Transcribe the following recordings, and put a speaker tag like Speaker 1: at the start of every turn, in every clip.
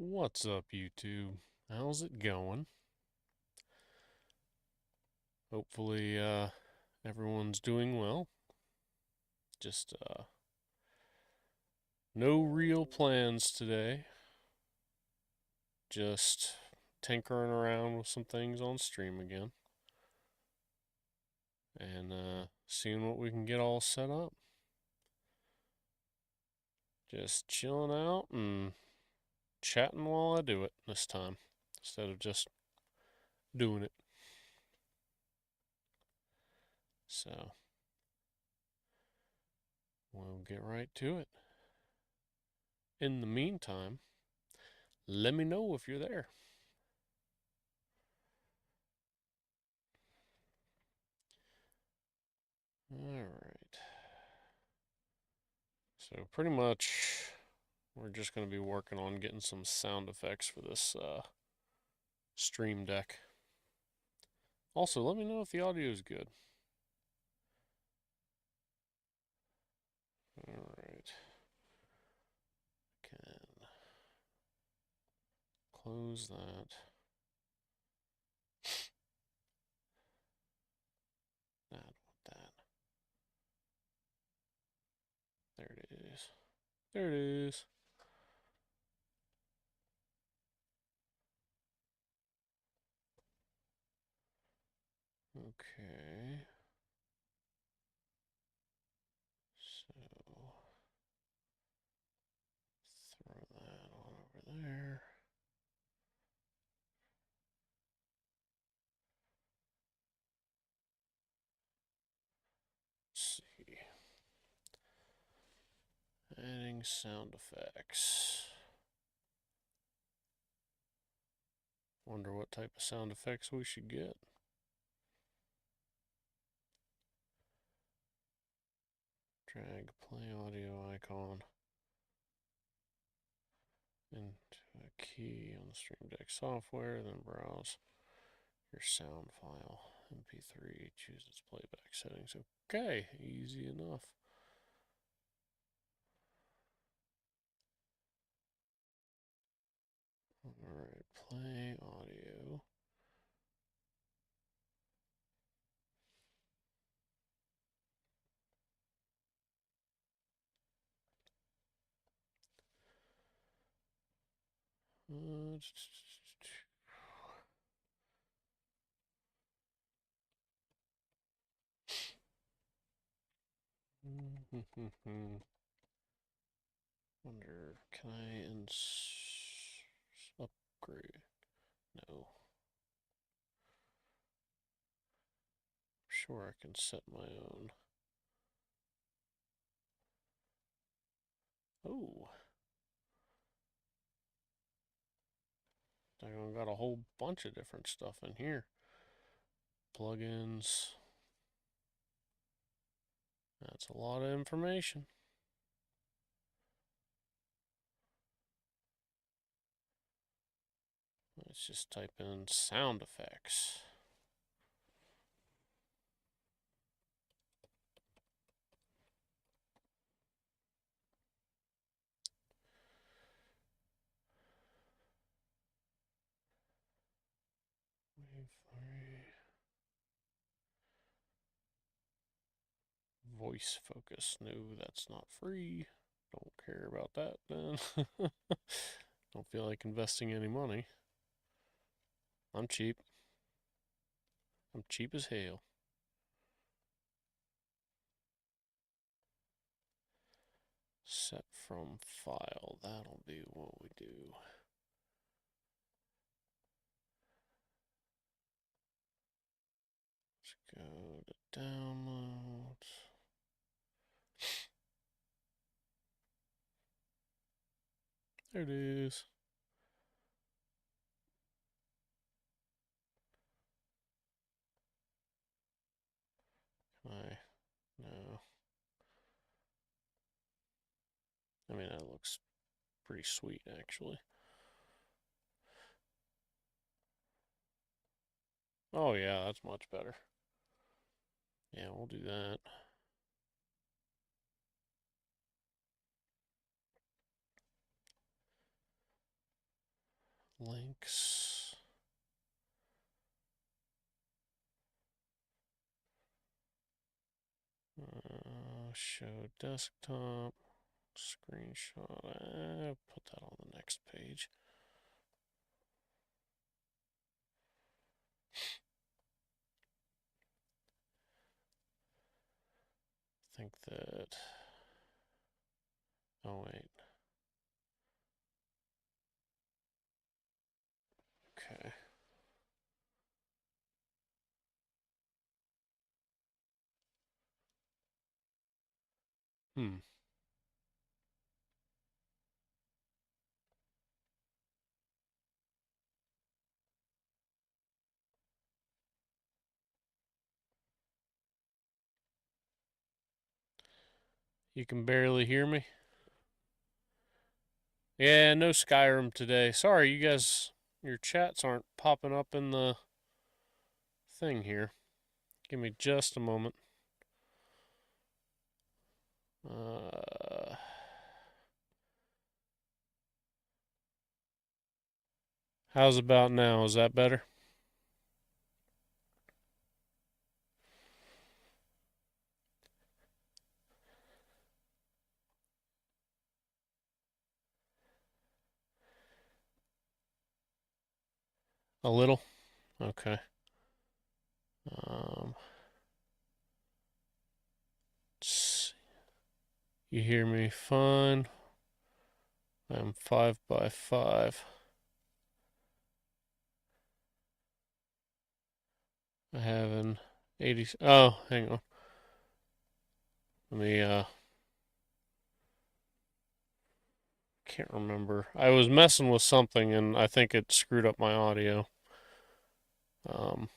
Speaker 1: What's up, YouTube? How's it going? Hopefully, everyone's doing well. Just, no real plans today. Just tinkering around with some things on stream again. And, seeing what we can get all set up. Just chilling out and chatting while I do it this time. Instead of just doing it. So, we'll get right to it. In the meantime, let me know if you're there. Alright. So pretty much we're just going to be working on getting some sound effects for this stream deck. Also, let me know if the audio is good. Alright. Can close that. That. There it is. There it is. Okay. So throw that on over there. Let's see. Adding sound effects. Wonder what type of sound effects we should get. Drag play audio icon into a key on the Stream Deck software, then browse your sound file. MP3, choose its playback settings. Okay, easy enough. Alright, play audio. Uh, Wonder, can I upgrade? No. Sure, I can set my own. Oh, I got a whole bunch of different stuff in here. Plugins. That's a lot of information. Let's just type in sound effects. Wave 3. Voice focus. No, that's not free. Don't care about that then. Don't feel like investing any money. I'm cheap. I'm cheap as hell. Set from file. That'll be what we do. Let's go to downloads. There it is. I no. I mean, that looks pretty sweet, actually. Oh, yeah, that's much better. Yeah, we'll do that. links. Show desktop. Screenshot. Put that on the next page. I think that. Oh, wait. Okay. Hmm. You can barely hear me? Yeah, no Skyrim today. Sorry, you guys, your chats aren't popping up in the thing here. Give me just a moment. Uh, how's about now? Is that better? A little? Okay. Um, you hear me fine? I'm 5 by 5. I have an 80. Oh, hang on. Let me, can't remember. I was messing with something and I think it screwed up my audio. Um,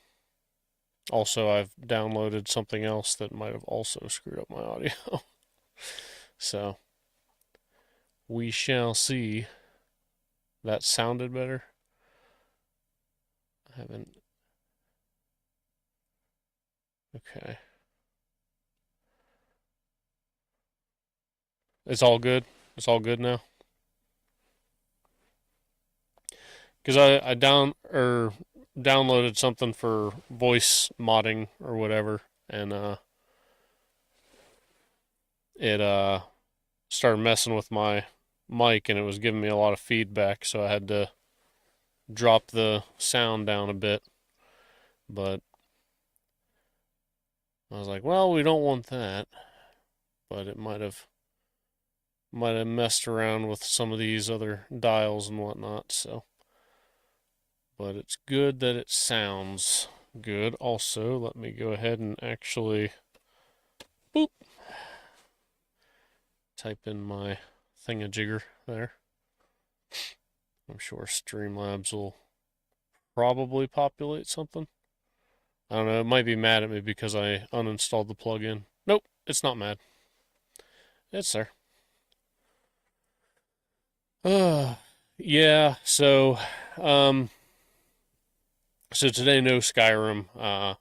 Speaker 1: Also, I've downloaded something else that might have also screwed up my audio. So, we shall see. That sounded better. I haven't. Okay. It's all good. It's all good now. Because I downloaded something for voice modding or whatever, and it started messing with my mic, and it was giving me a lot of feedback, so I had to drop the sound down a bit. But I was like, well, we don't want that. But it might have messed around with some of these other dials and whatnot. So, but it's good that it sounds good. Also, let me go ahead and actually boop type in my thingamajigger there. I'm sure Streamlabs will probably populate something. I don't know. It might be mad at me because I uninstalled the plugin. Nope, it's not mad. It's there. Yeah. Um, so today no Skyrim.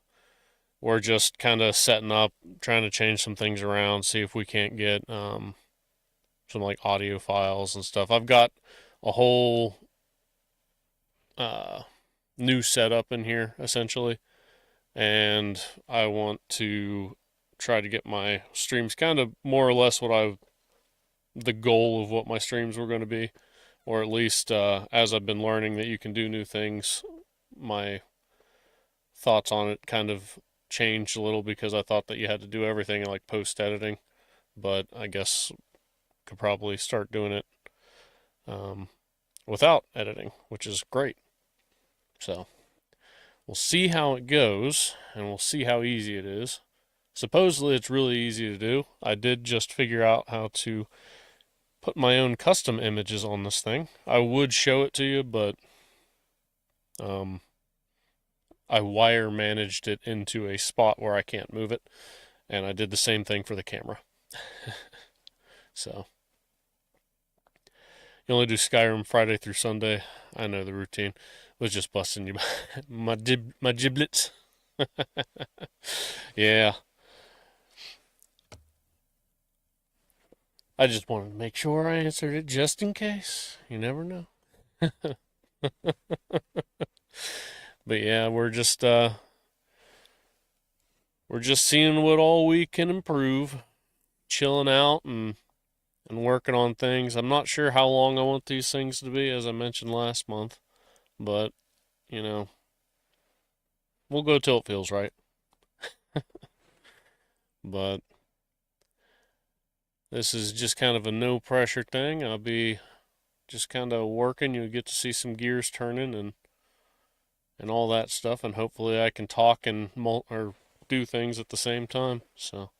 Speaker 1: We're just kind of setting up, trying to change some things around, see if we can't get some like audio files and stuff. I've got a whole uh, new setup in here essentially, and I want to try to get my streams kind of more or less the goal of what my streams were going to be, or at least as I've been learning that you can do new things, my thoughts on it kind of changed a little because I thought that you had to do everything like post editing, but I guess could probably start doing it um, without editing, which is great. So we'll see how it goes, and we'll see how easy it is. Supposedly, it's really easy to do. I did just figure out how to put my own custom images on this thing. I would show it to you, but um, I wire managed it into a spot where I can't move it, and I did the same thing for the camera. So you only do Skyrim Friday through Sunday. I know the routine. Was just busting you my giblets. Yeah, I just wanted to make sure I answered it just in case. You never know. But yeah, we're just seeing what all we can improve, chilling out and working on things. I'm not sure how long I want these things to be, as I mentioned last month, but you know, we'll go till it feels right. But this is just kind of a no pressure thing. I'll be just kind of working. You'll get to see some gears turning and all that stuff, and hopefully I can talk and or do things at the same time. So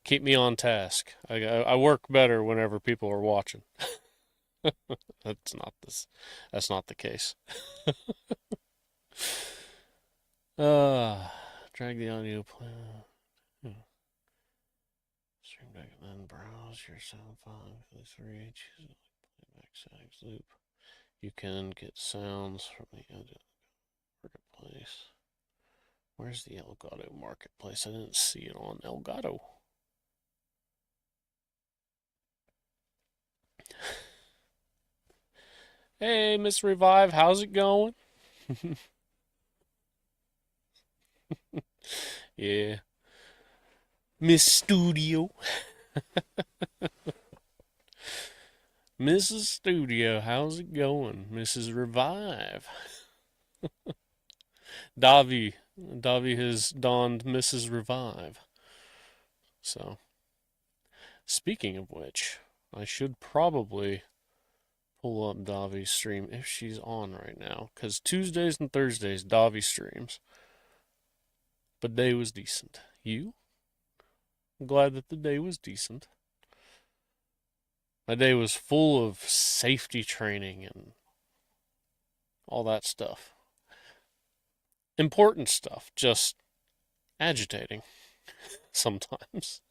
Speaker 1: keep me on task. I work better whenever people are watching. That's not this. That's not the case. Uh, drag the audio plan. Stream deck and then browse your sound file for the 3 choose playback settings loop. You can get sounds from the marketplace. Where's the Elgato marketplace? I didn't see it on Elgato. Hey, Miss Revive, how's it going? Yeah. Miss Studio. Mrs. Studio, how's it going? Mrs. Revive. Davi. Davi has donned Mrs. Revive. So, speaking of which, I should probably pull up Davi's stream if she's on right now. Because Tuesdays and Thursdays, Davi streams. But day was decent. You? I'm glad that the day was decent. My day was full of safety training and all that stuff. Important stuff, just agitating sometimes.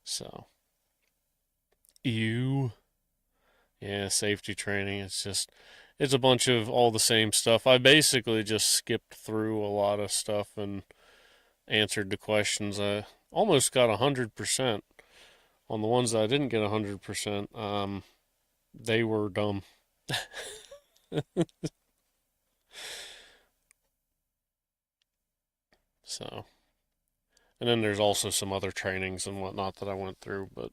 Speaker 1: So, you. Yeah, safety training. It's a bunch of all the same stuff. I basically just skipped through a lot of stuff and answered the questions. I almost got 100%. On the ones that I didn't get 100%, they were dumb. So, and then there's also some other trainings and whatnot that I went through, but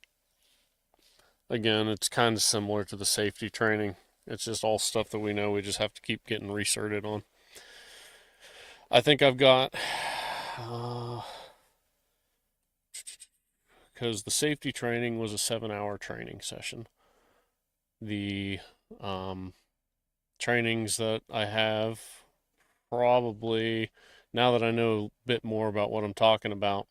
Speaker 1: again, it's kind of similar to the safety training. It's just all stuff that we know. We just have to keep getting recerted on. I think I've got, because the safety training was a 7-hour training session. The trainings that I have probably, now that I know a bit more about what I'm talking about,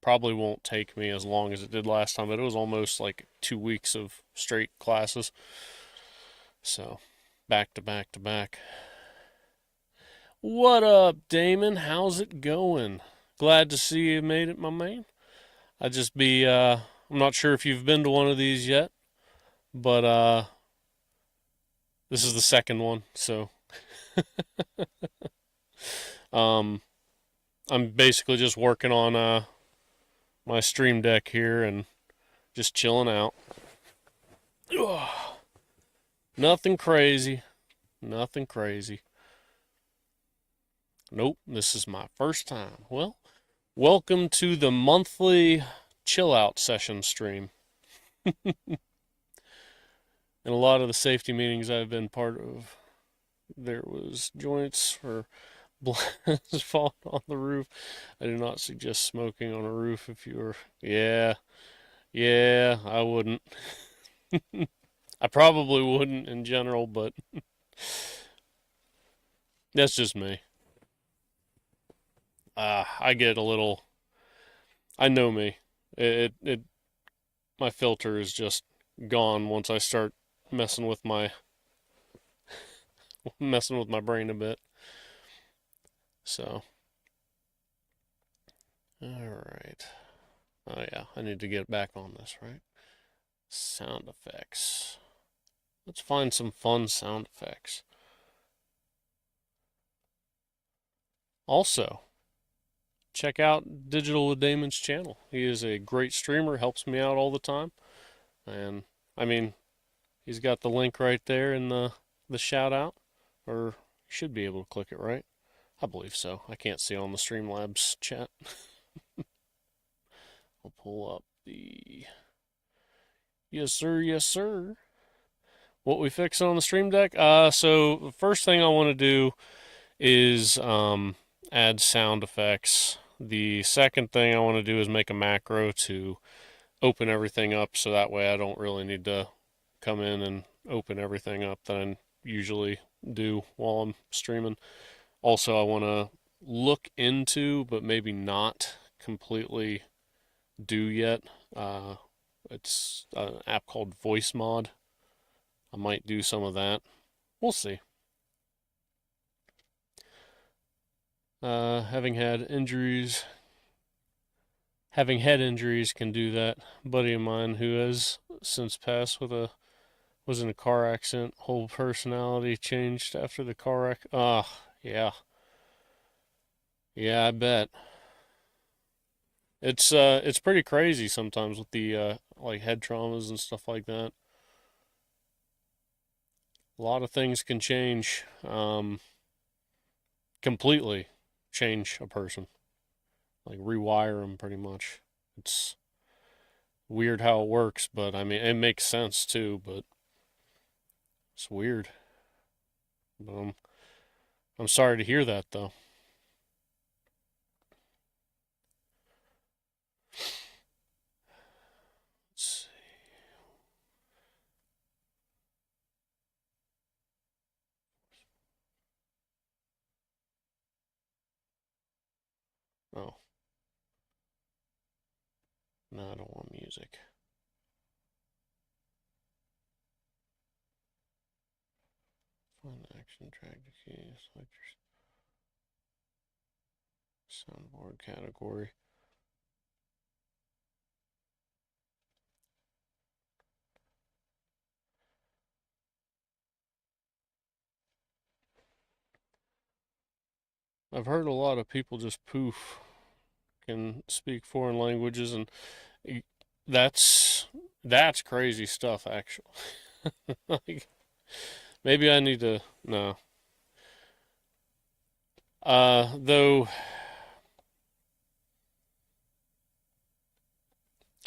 Speaker 1: probably won't take me as long as it did last time, but it was almost like 2 weeks of straight classes. So, back to back to back. What up, Damon? How's it going? Glad to see you made it, my man. I'm not sure if you've been to one of these yet, but this is the second one, so um I'm basically just working on my stream deck here and just chilling out. Ugh. Nothing crazy. Nothing crazy. Nope, this is my first time. Well, welcome to the monthly chill out session stream. In a lot of the safety meetings I've been part of, there was joints or blasts falling on the roof. I do not suggest smoking on a roof if you're. Yeah, I wouldn't. I probably wouldn't in general, but that's just me. I get a little. I know me. It my filter is just gone once I start messing with my messing with my brain a bit. So, all right. Oh yeah, I need to get back on this, right? Sound effects. Let's find some fun sound effects. Also, check out Digital with Damon's channel. He is a great streamer, helps me out all the time. And I mean, He's got the link right there in the shout out, or you should be able to click it, right? I believe so. I can't see on the Streamlabs chat. I'll pull up the yes sir, yes sir. What we fixing on the Stream Deck? So the first thing I want to do is add sound effects. The second thing I want to do is make a macro to open everything up, so that way I don't really need to come in and open everything up that I usually do while I'm streaming. Also, I want to look into, but maybe not completely do yet. Uh, it's an app called VoiceMod. I might do some of that. We'll see. Having had injuries, having head injuries can do that. A buddy of mine who has since passed was in a car accident. Whole personality changed after the car wreck. Yeah, yeah, I bet. It's pretty crazy sometimes with the like head traumas and stuff like that. A lot of things can change, completely change a person, like rewire them pretty much. It's weird how it works, but I mean it makes sense too. But it's weird. But I'm sorry to hear that though. Let's see. Oh, no, I don't want music. Find action track the key. Select your soundboard category. I've heard a lot of people just poof can speak foreign languages, and that's that's crazy stuff actually. Like, maybe I need to no. Though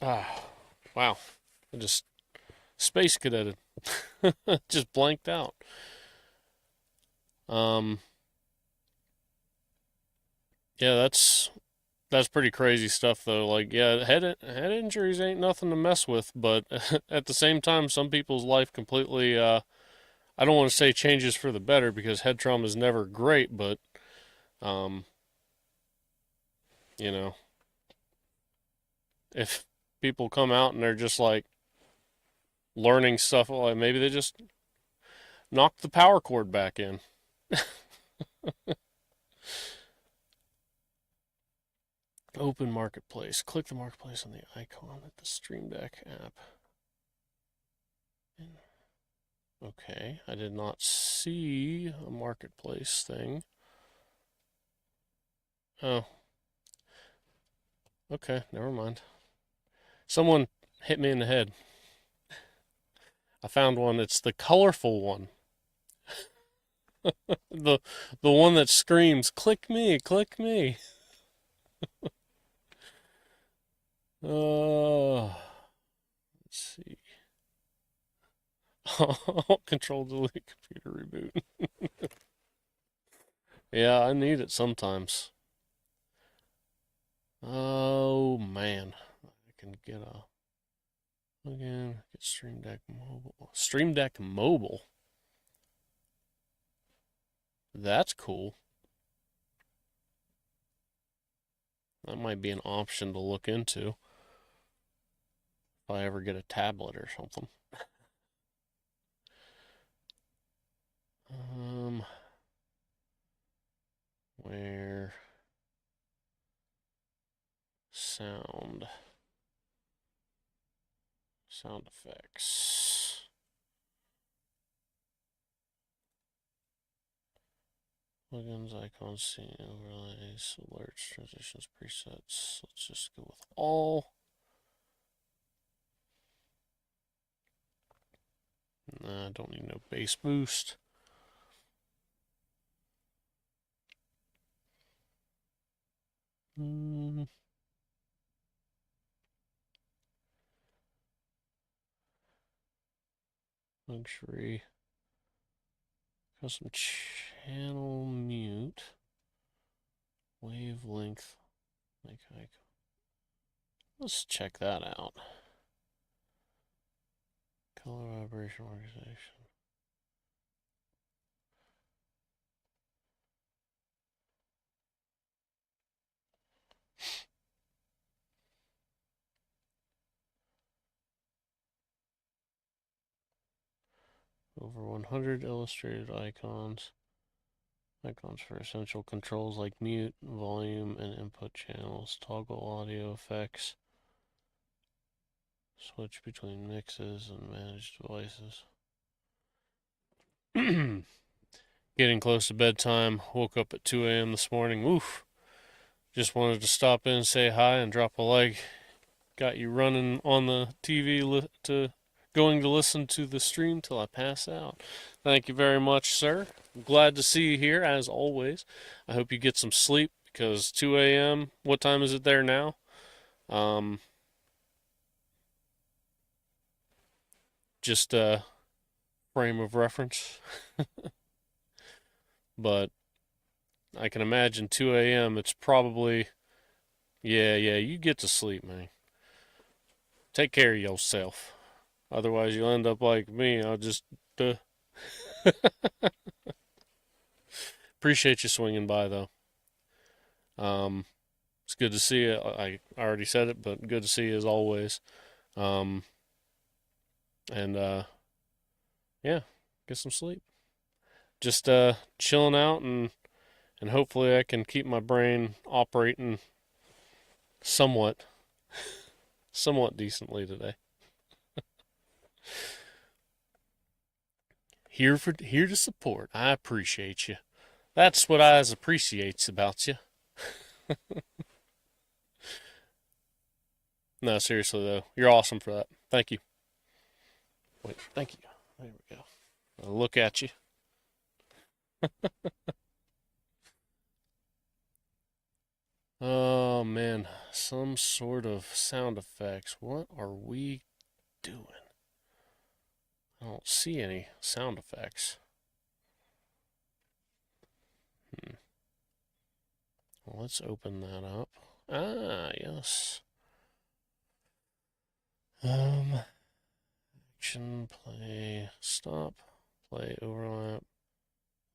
Speaker 1: ah wow. I just space cadeted. Just blanked out. Um yeah, that's pretty crazy stuff though. Like yeah, head injuries ain't nothing to mess with, but at the same time some people's life completely I don't want to say changes for the better because head trauma is never great, but um you know, if people come out and they're just like learning stuff, well, like maybe they just knock the power cord back in. Open Marketplace. Click the Marketplace on the icon at the Stream Deck app. Okay, I did not see a Marketplace thing. Oh, okay, never mind. Someone hit me in the head. I found one. It's the colorful one. the the one that screams, "Click me, click me." Let's see. Control delete computer reboot. Yeah, I need it sometimes. Oh man, I can get a again. Get Stream Deck Mobile. Stream Deck Mobile. That's cool. That might be an option to look into if I ever get a tablet or something. Um, where sound effects. Plugins, icons, scene overlays, alerts, transitions, presets. Let's just go with all. Don't need no bass boost. Luxury. Custom channel mute. Wavelength. Let's check that out. Color vibration organization. Over 100 illustrated icons. Icons for essential controls like mute, volume, and input channels. Toggle audio effects. Switch between mixes and manage devices. Getting close to bedtime. Woke up at 2 a.m. this morning. Oof. Just wanted to stop in, say hi, and drop a like. Got you running on the TV going to listen to the stream till I pass out. Thank you very much, sir. I'm glad to see you here, as always. I hope you get some sleep, because 2 a.m., what time is it there now? Just a frame of reference. But I can imagine 2 a.m., it's probably, yeah, you get to sleep, man. Take care of yourself. Otherwise, you'll end up like me. I'll just, appreciate you swinging by, though. It's good to see you. I already said it, but good to see you as always. And yeah, get some sleep. Just chilling out, and hopefully I can keep my brain operating somewhat decently today. Here to support. I appreciate you. That's what I appreciates about you. No, seriously though, you're awesome for that. Thank you. Wait, thank you. There we go. I'll look at you. Oh man, some sort of sound effects. What are we doing? I don't see any sound effects. Well, let's open that up. Ah, yes. Action, play, stop, play, overlap,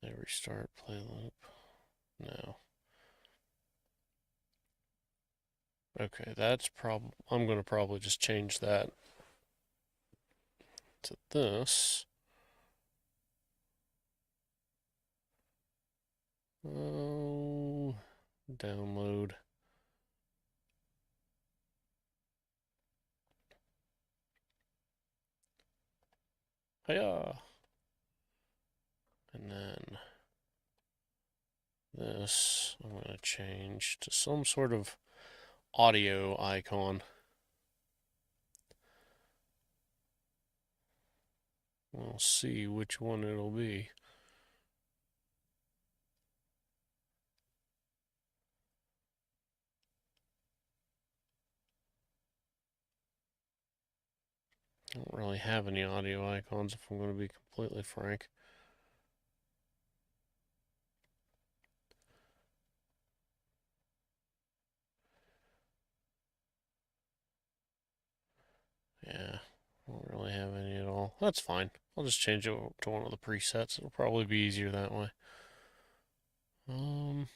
Speaker 1: play, restart, play loop. No. Okay, that's I'm gonna probably just change that to this. Oh, download. Hiya. And then this I'm going to change to some sort of audio icon. We'll see which one it'll be. I don't really have any audio icons, if I'm going to be completely frank. Yeah, I don't really have any at all. That's fine. I'll just change it to one of the presets. It'll probably be easier that way. Don't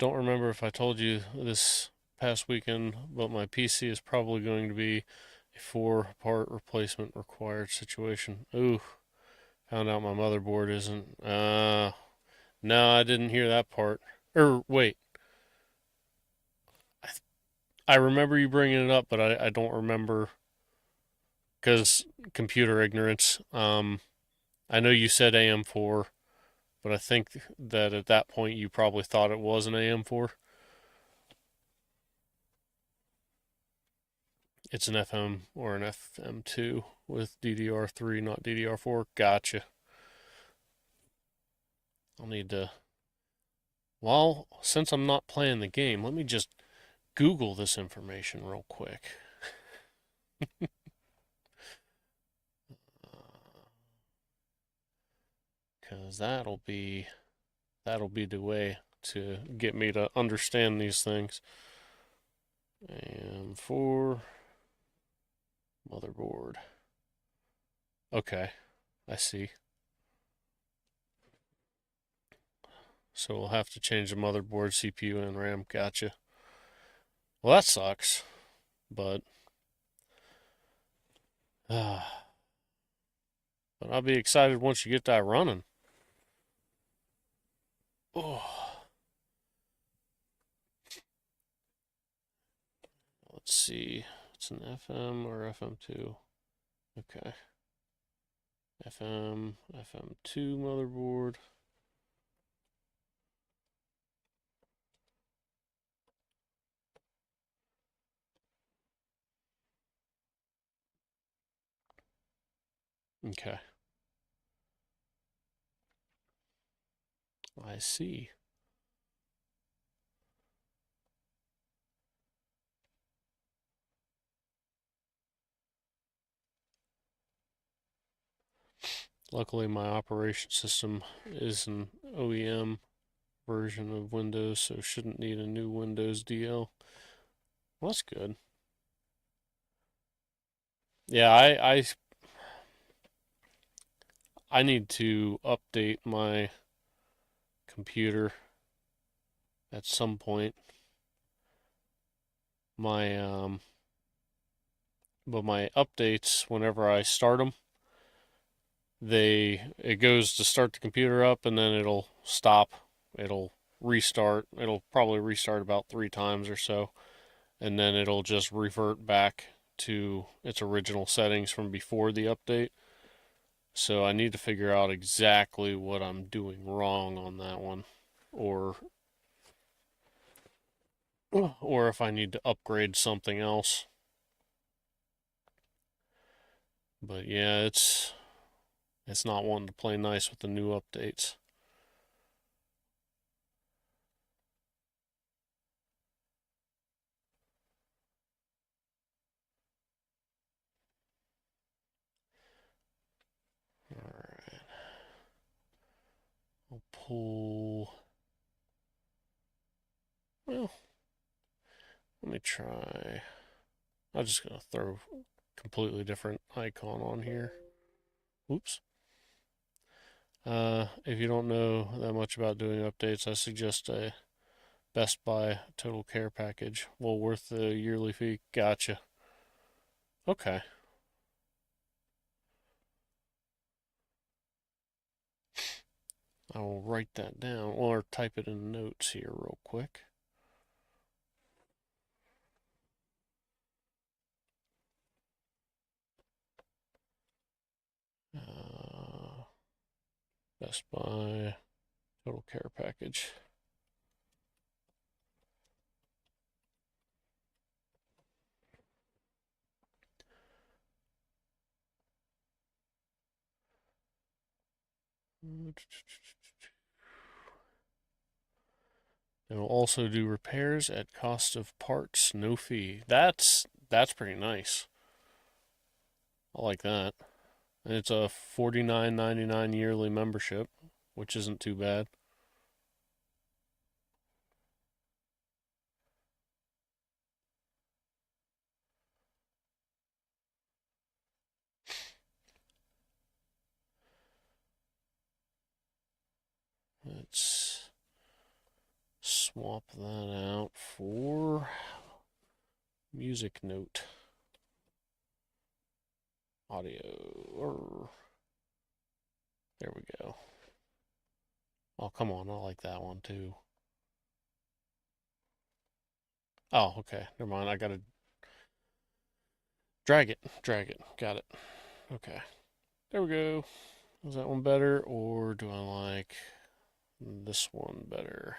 Speaker 1: remember if I told you this past weekend, but my PC is probably going to be a 4-part replacement required situation. Ooh, found out my motherboard isn't. No, I didn't hear that part. Or wait, I remember you bringing it up, but I don't remember because computer ignorance. I know you said AM4, but I think that at that point you probably thought it was an AM4. It's an FM or an FM2 with DDR3, not DDR4. Gotcha. I'll need to. Well, since I'm not playing the game, let me just Google this information real quick. Because that'll be the way to get me to understand these things. And for motherboard. Okay, I see. So we'll have to change the motherboard, CPU, and RAM. Gotcha. Well, that sucks, but but I'll be excited once you get that running. Oh, let's see. It's an FM or FM2. Okay. FM2 motherboard. Okay. I see. Luckily, my operation system is an OEM version of Windows, so shouldn't need a new Windows DL. Well, that's good. Yeah, I need to update my computer at some point. My but my updates, whenever I start them, it goes to start the computer up and then it'll stop. It'll restart. It'll probably restart about 3 times or so, and then it'll just revert back to its original settings from before the update. So I need to figure out exactly what I'm doing wrong on that one, or or if I need to upgrade something else. But yeah, it's not wanting to play nice with the new updates. Alright. I'll pull. Well, let me try. I'm just gonna throw a completely different icon on here. Oops. If you don't know that much about doing updates, I suggest a Best Buy Total Care package. Well worth the yearly fee. Gotcha. Okay. I will write that down or type it in notes here real quick. Best Buy Total Care package. They will also do repairs at cost of parts, no fee. That's pretty nice. I like that. And it's a $49.99 yearly membership, which isn't too bad. Let's swap that out for music note audio. There we go. Oh, come on. I like that one too. Oh, okay. Never mind. I gotta drag it. Drag it. Got it. Okay. There we go. Is that one better, or do I like this one better?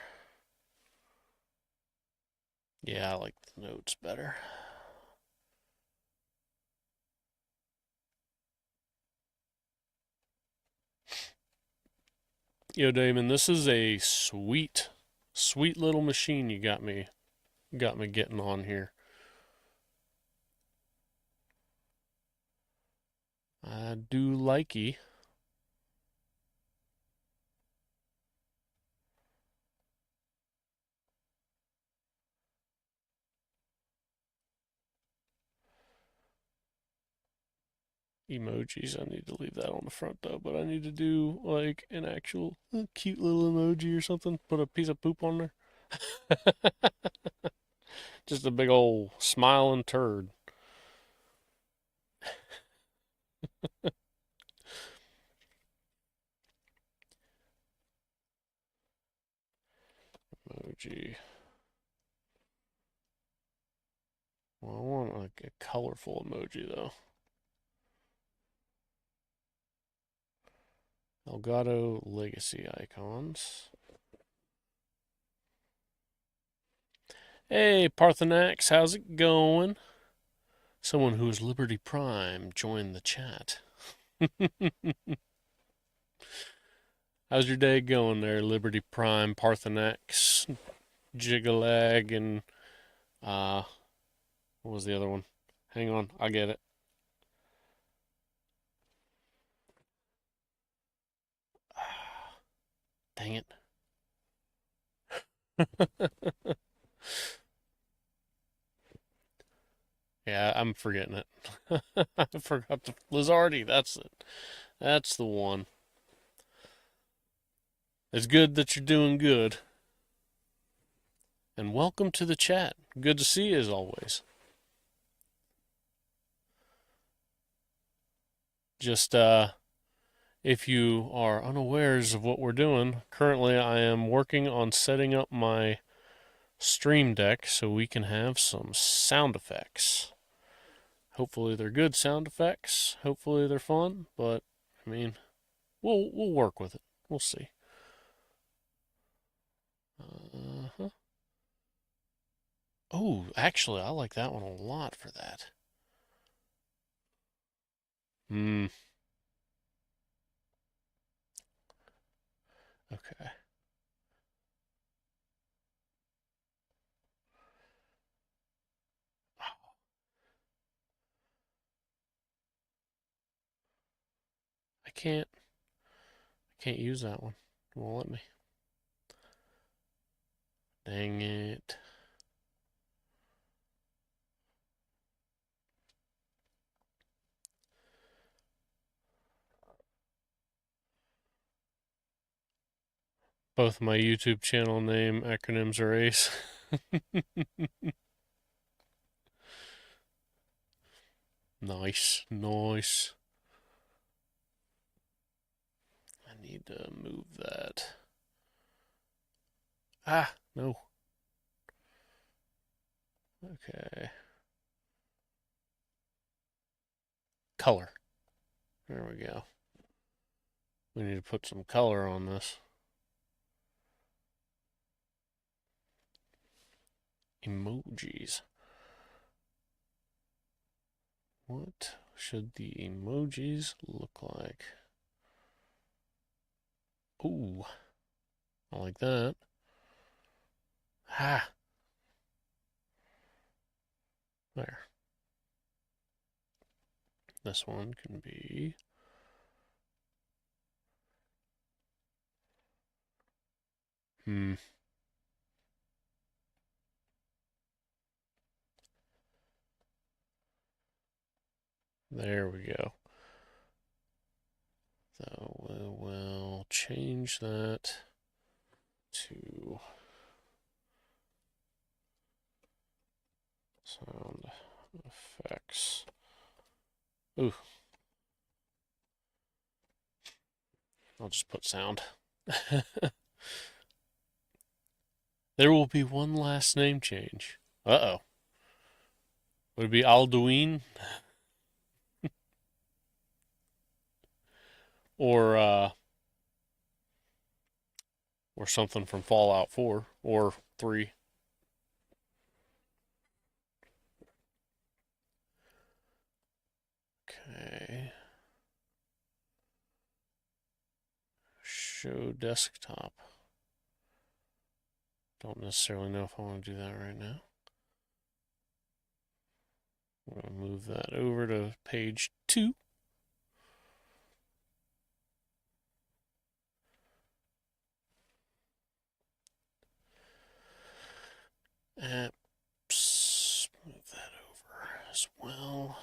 Speaker 1: Yeah, I like the notes better. Yo, Damon, this is a sweet, sweet little machine you got me getting on here. I do likey. Emojis. I need to leave that on the front though, but I need to do like an actual cute little emoji or something. Put a piece of poop on there. Just a big old smiling turd. Emoji. Well, I want like a colorful emoji though. Elgato Legacy icons. Hey, Parthenax, how's it going? Someone who is Liberty Prime joined the chat. How's your day going there, Liberty Prime, Parthenax, Jigalag, and what was the other one? Hang on, I get it. Dang it. Yeah, I'm forgetting it. I forgot the Lizardi. That's it. That's the one. It's good that you're doing good. And welcome to the chat. Good to see you as always. Just if you are unawares of what we're doing, currently I am working on setting up my Stream Deck so we can have some sound effects. Hopefully they're good sound effects. Hopefully they're fun, but I mean, we'll work with it. We'll see. Uh-huh. Oh, actually, I like that one a lot for that. Hmm. Okay. I can't use that one. It won't let me. Dang it. Both my YouTube channel name acronyms are ACE. Nice, nice. I need to move that. Ah, no. Okay. Color. There we go. We need to put some color on this. Emojis. What should the emojis look like? Ooh, I like that. Ha! There. This one can be. Hmm. There we go. So we will change that to sound effects. Ooh, I'll just put sound. There will be one last name change. Uh-oh. Would it be Alduin? Or or something from Fallout 4 or 3. Okay. Show desktop. Don't necessarily know if I want to do that right now. I'm going to move that over to page 2. Apps, move that over as well.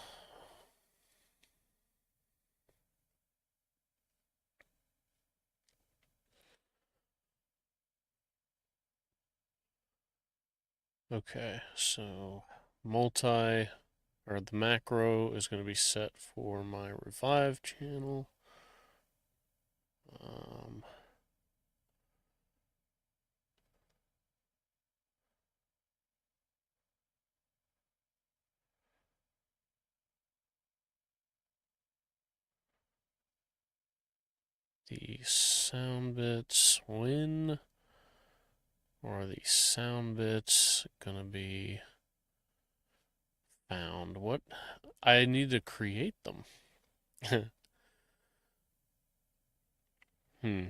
Speaker 1: Okay, so the macro is going to be set for my revive channel. The sound bits, when are the sound bits gonna be found? What? I need to create them. Hmm.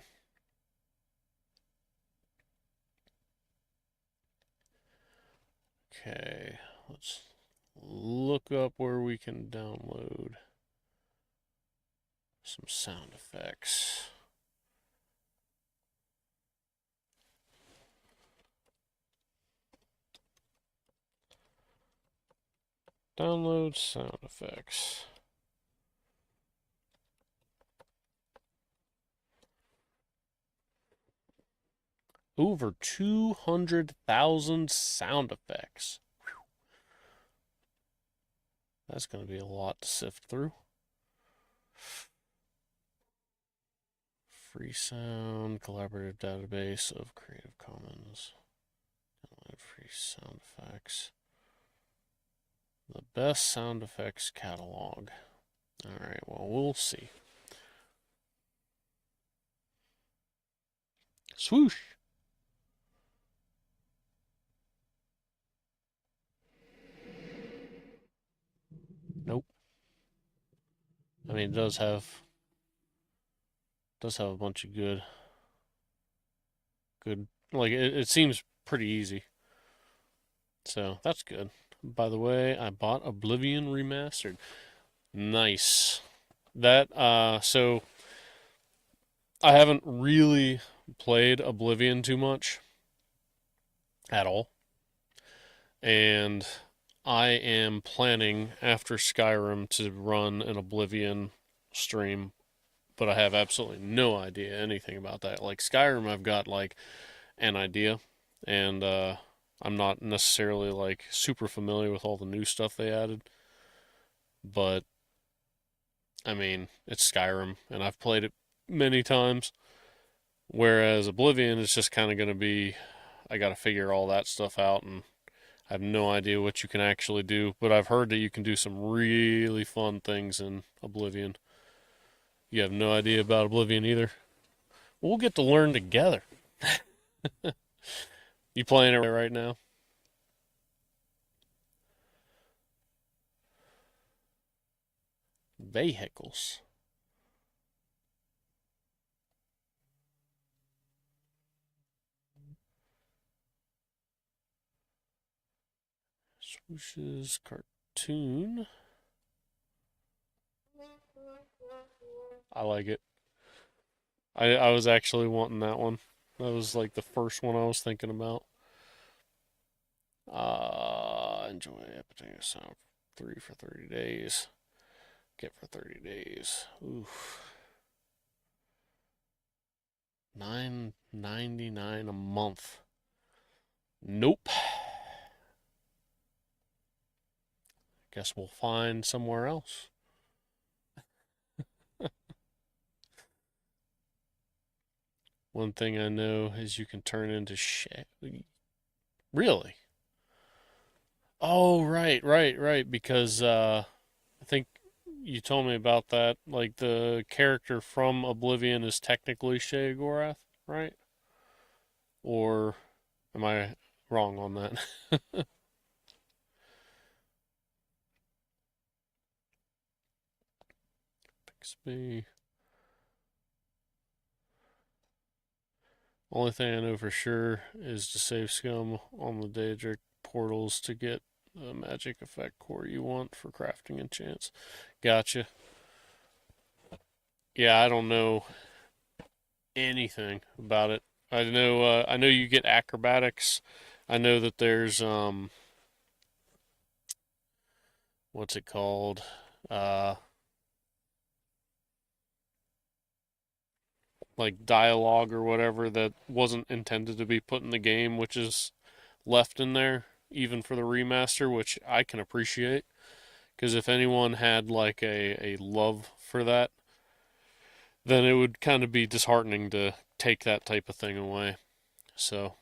Speaker 1: Okay, let's look up where we can download some sound effects. Download sound effects. Over 200,000 sound effects. Whew. That's going to be a lot to sift through. Free sound, collaborative database of Creative Commons. Download free sound effects. The best sound effects catalog. Alright, well, we'll see. Swoosh! Nope. I mean, it does have a bunch of good, like, it seems pretty easy. So, that's good. By the way, I bought Oblivion Remastered. Nice. So, I haven't really played Oblivion too much at all. And I am planning after Skyrim to run an Oblivion stream, but I have absolutely no idea anything about that. Like Skyrim, I've got like an idea, and I'm not necessarily like super familiar with all the new stuff they added, but I mean, it's Skyrim, and I've played it many times. Whereas Oblivion is just kind of going to be, I got to figure all that stuff out, and I have no idea what you can actually do, but I've heard that you can do some really fun things in Oblivion. You have no idea about Oblivion either. We'll get to learn together. You playing it right now? Vehicles. Swooshes cartoon. I like it. I was actually wanting that one. That was like the first one I was thinking about. Enjoy Epidemic Sound 3 for 30 days. Get for 30 days. Oof. $9.99 a month. Nope. Guess we'll find somewhere else. One thing I know is you can turn into shit. Really? Oh, right. Because I think you told me about that. Like the character from Oblivion is technically Sheogorath, right? Or am I wrong on that? Bixby. Only thing I know for sure is to save scum on the Daedric portals to get the magic effect core you want for crafting enchants. Gotcha. Yeah, I don't know anything about it. I know you get acrobatics. I know that there's what's it called? Uh like dialogue or whatever that wasn't intended to be put in the game, which is left in there even for the remaster, which I can appreciate. Because if anyone had like a love for that, then it would kind of be disheartening to take that type of thing away. So,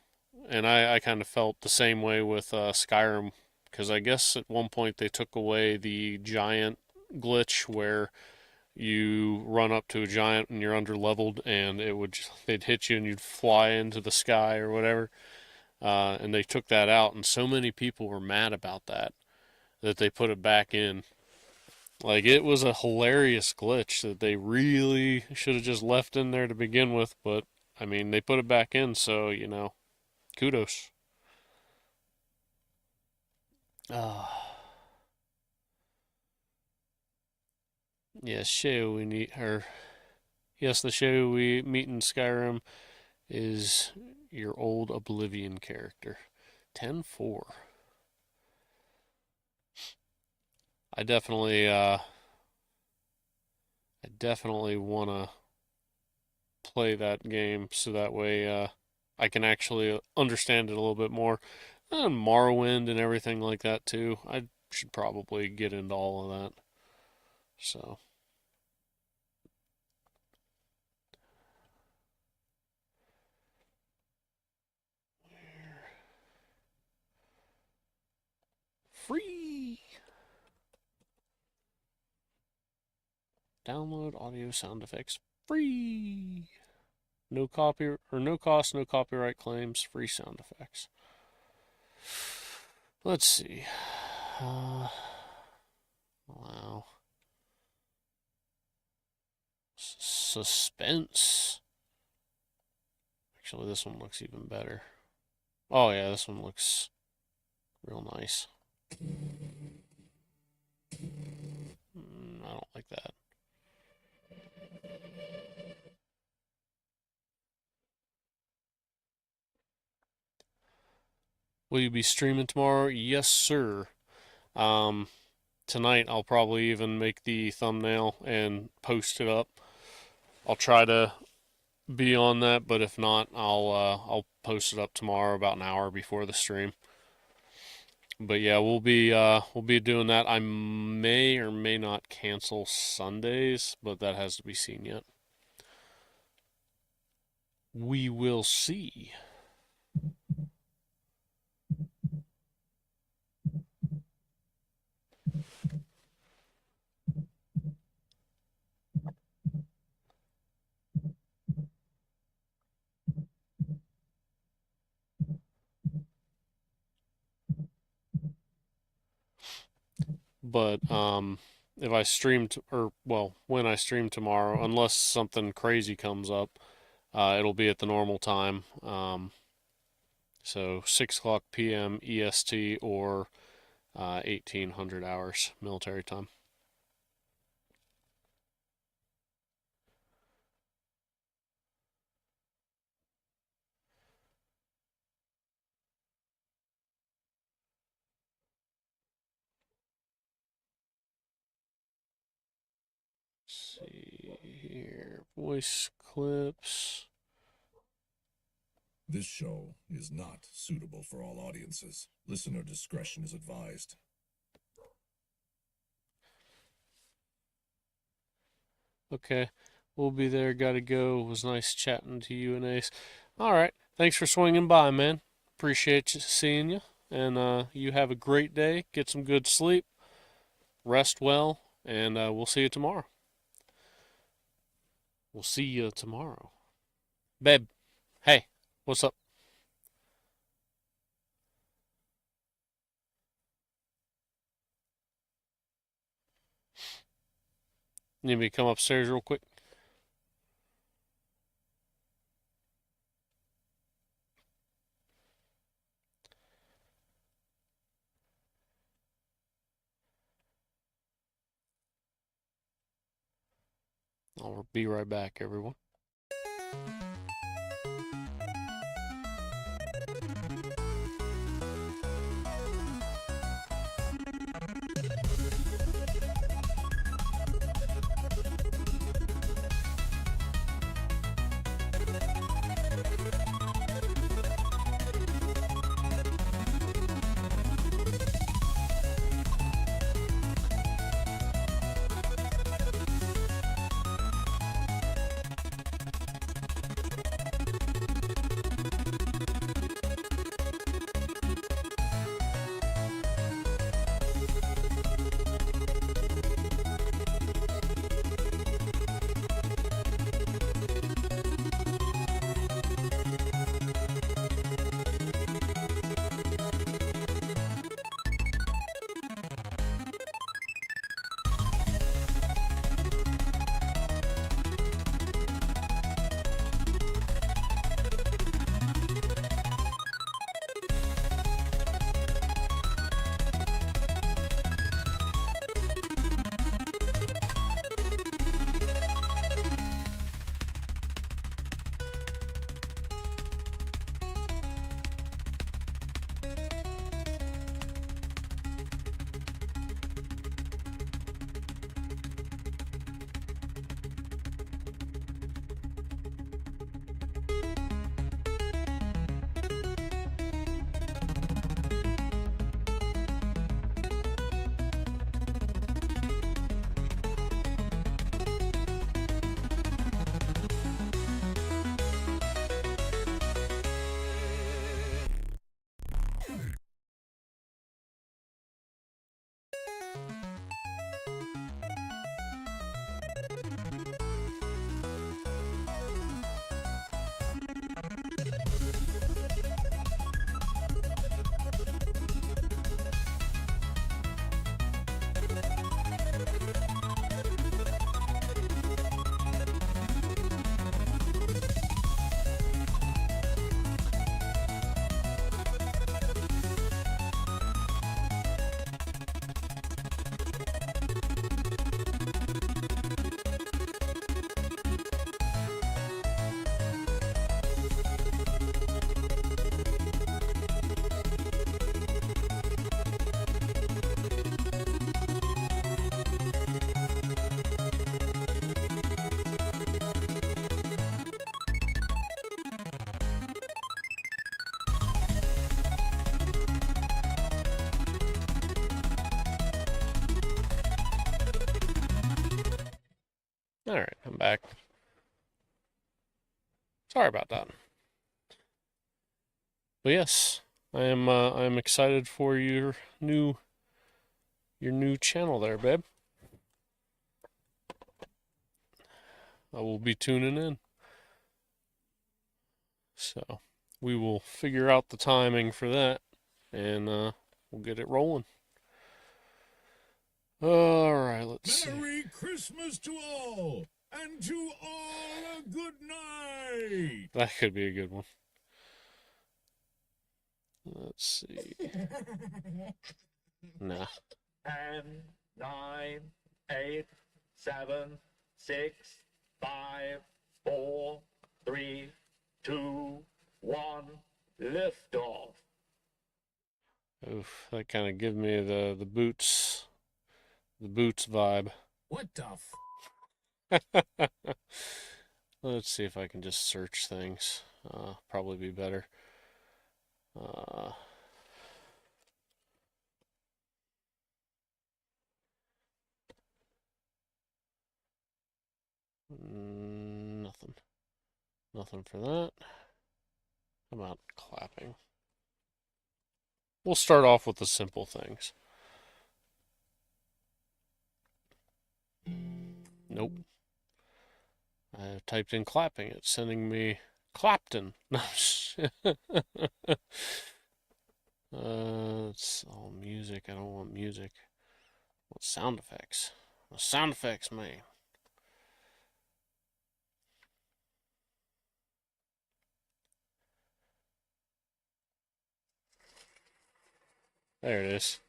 Speaker 1: and I kind of felt the same way with Skyrim, because I guess at one point they took away the giant glitch where you run up to a giant and you're under leveled and they'd hit you and you'd fly into the sky or whatever. And they took that out, and so many people were mad about that they put it back in. Like, it was a hilarious glitch that they really should have just left in there to begin with, but I mean, they put it back in, so, kudos. Yes, show we need her. Yes, the show we meet in Skyrim is your old Oblivion character. 10-4. I definitely want to play that game so that way I can actually understand it a little bit more. And Morrowind and everything like that too. I should probably get into all of that. So, free download audio sound effects free. No copy or no cost, no copyright claims, free sound effects. Let's see. Wow. Suspense. Actually, this one looks even better. Oh yeah, this one looks real nice. I don't like that. Will you be streaming tomorrow? Yes, sir. Um, Tonight I'll probably even make the thumbnail and post it up. I'll try to be on that, but if not, I'll post it up tomorrow about an hour before the stream. But yeah, we'll be doing that. I may or may not cancel Sundays, but that has to be seen yet. We will see. But if I stream or well, when I stream tomorrow, unless something crazy comes up, it'll be at the normal time. So 6 o'clock p.m. EST or 1800 hours military time. Let's see here. Voice clips.
Speaker 2: This show is not suitable for all audiences. Listener discretion is advised.
Speaker 1: Okay, we'll be there. Gotta go. It was nice chatting to you and Ace. All right, thanks for swinging by, man. Appreciate you seeing you. And you have a great day. Get some good sleep. Rest well, and we'll see you tomorrow. We'll see you tomorrow. Babe, hey, what's up? Need me to come upstairs real quick? I'll be right back, everyone. Alright, I'm back. Sorry about that. But yes, I'm excited for your new channel there, babe. I will be tuning in. So we will figure out the timing for that, and we'll get it rolling. All right, let's see.
Speaker 2: Merry Christmas to all, and to all a good night.
Speaker 1: That could be a good one. Let's see. Nah.
Speaker 3: 10, 9, 8, 7, 6, 5, 4, 3, 2, 1, liftoff.
Speaker 1: Oof, that kind of gives me the boots vibe.
Speaker 2: What the
Speaker 1: Let's see if I can just search things. Probably be better. Nothing. Nothing for that. How about clapping? We'll start off with the simple things. Nope. I typed in clapping. It's sending me Clapton. It's all music. I don't want music. I want sound effects. Sound effects, man. There it is.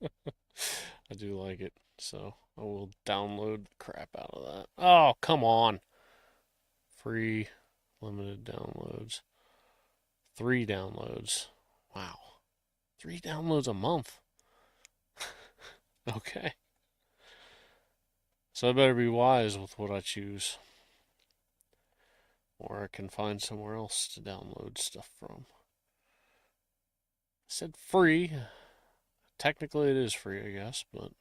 Speaker 1: I do like it, so I will download the crap out of that. Oh, come on. Free, limited downloads. 3 downloads. Wow. 3 downloads a month. Okay. So I better be wise with what I choose. Or I can find somewhere else to download stuff from. I said free. Technically it is free, I guess, but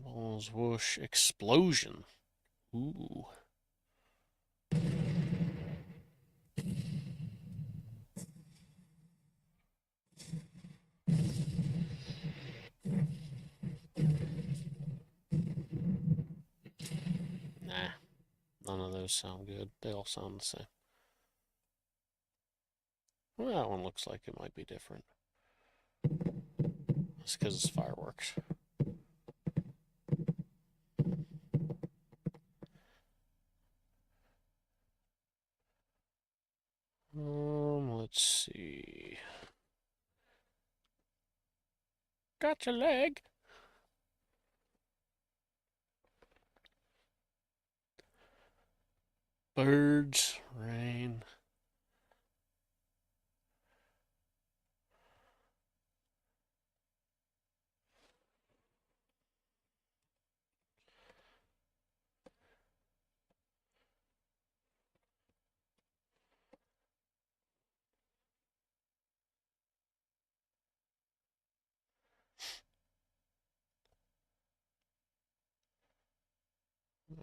Speaker 1: Rumbles, whoosh, explosion. Ooh. Nah, none of those sound good. They all sound the same. Well, that one looks like it might be different. It's because it's fireworks. Let's see. Got your leg. Birds, rain.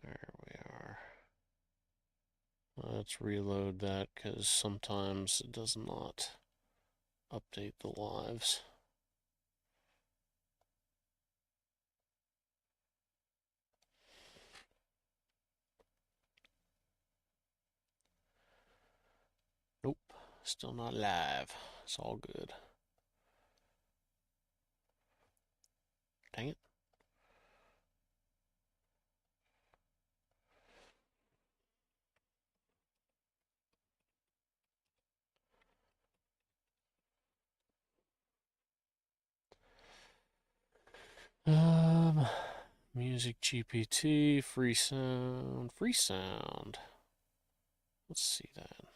Speaker 1: There we are. Let's reload that because sometimes it does not update the lives. Nope, still not live. It's all good. Dang it. Um, Music GPT, free sound, free sound. Let's see that.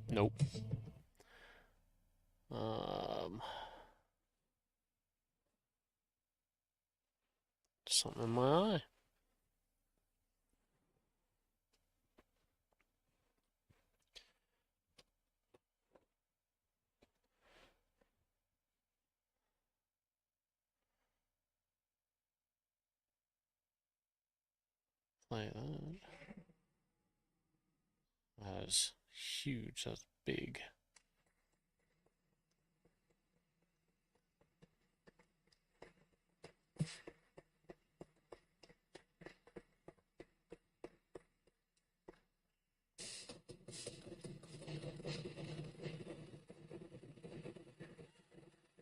Speaker 1: Nope. Something in my eye. Play that. That is huge. That's big.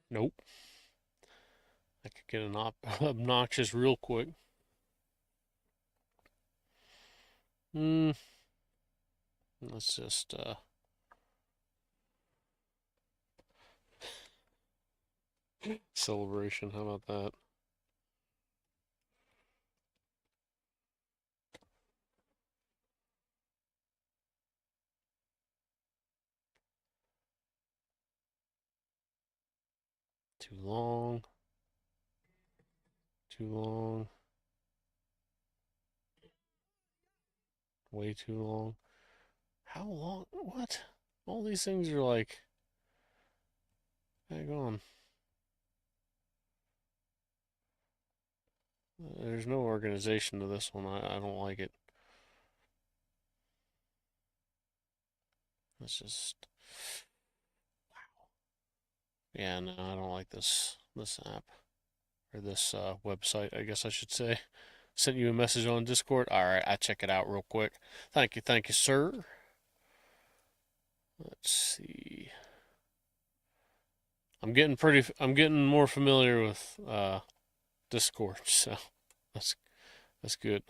Speaker 1: Nope. I could get an obnoxious real quick. Let's just celebration. How about that? Too long. Too long. Way too long. How long? What? All these things are like. Hang on. There's no organization to this one. I don't like it. Let's just Yeah, no, I don't like this app or this website, I guess I should say. Sent you a message on Discord. All right, I check it out real quick. Thank you, sir. Let's see. I'm getting more familiar with Discord, so that's good.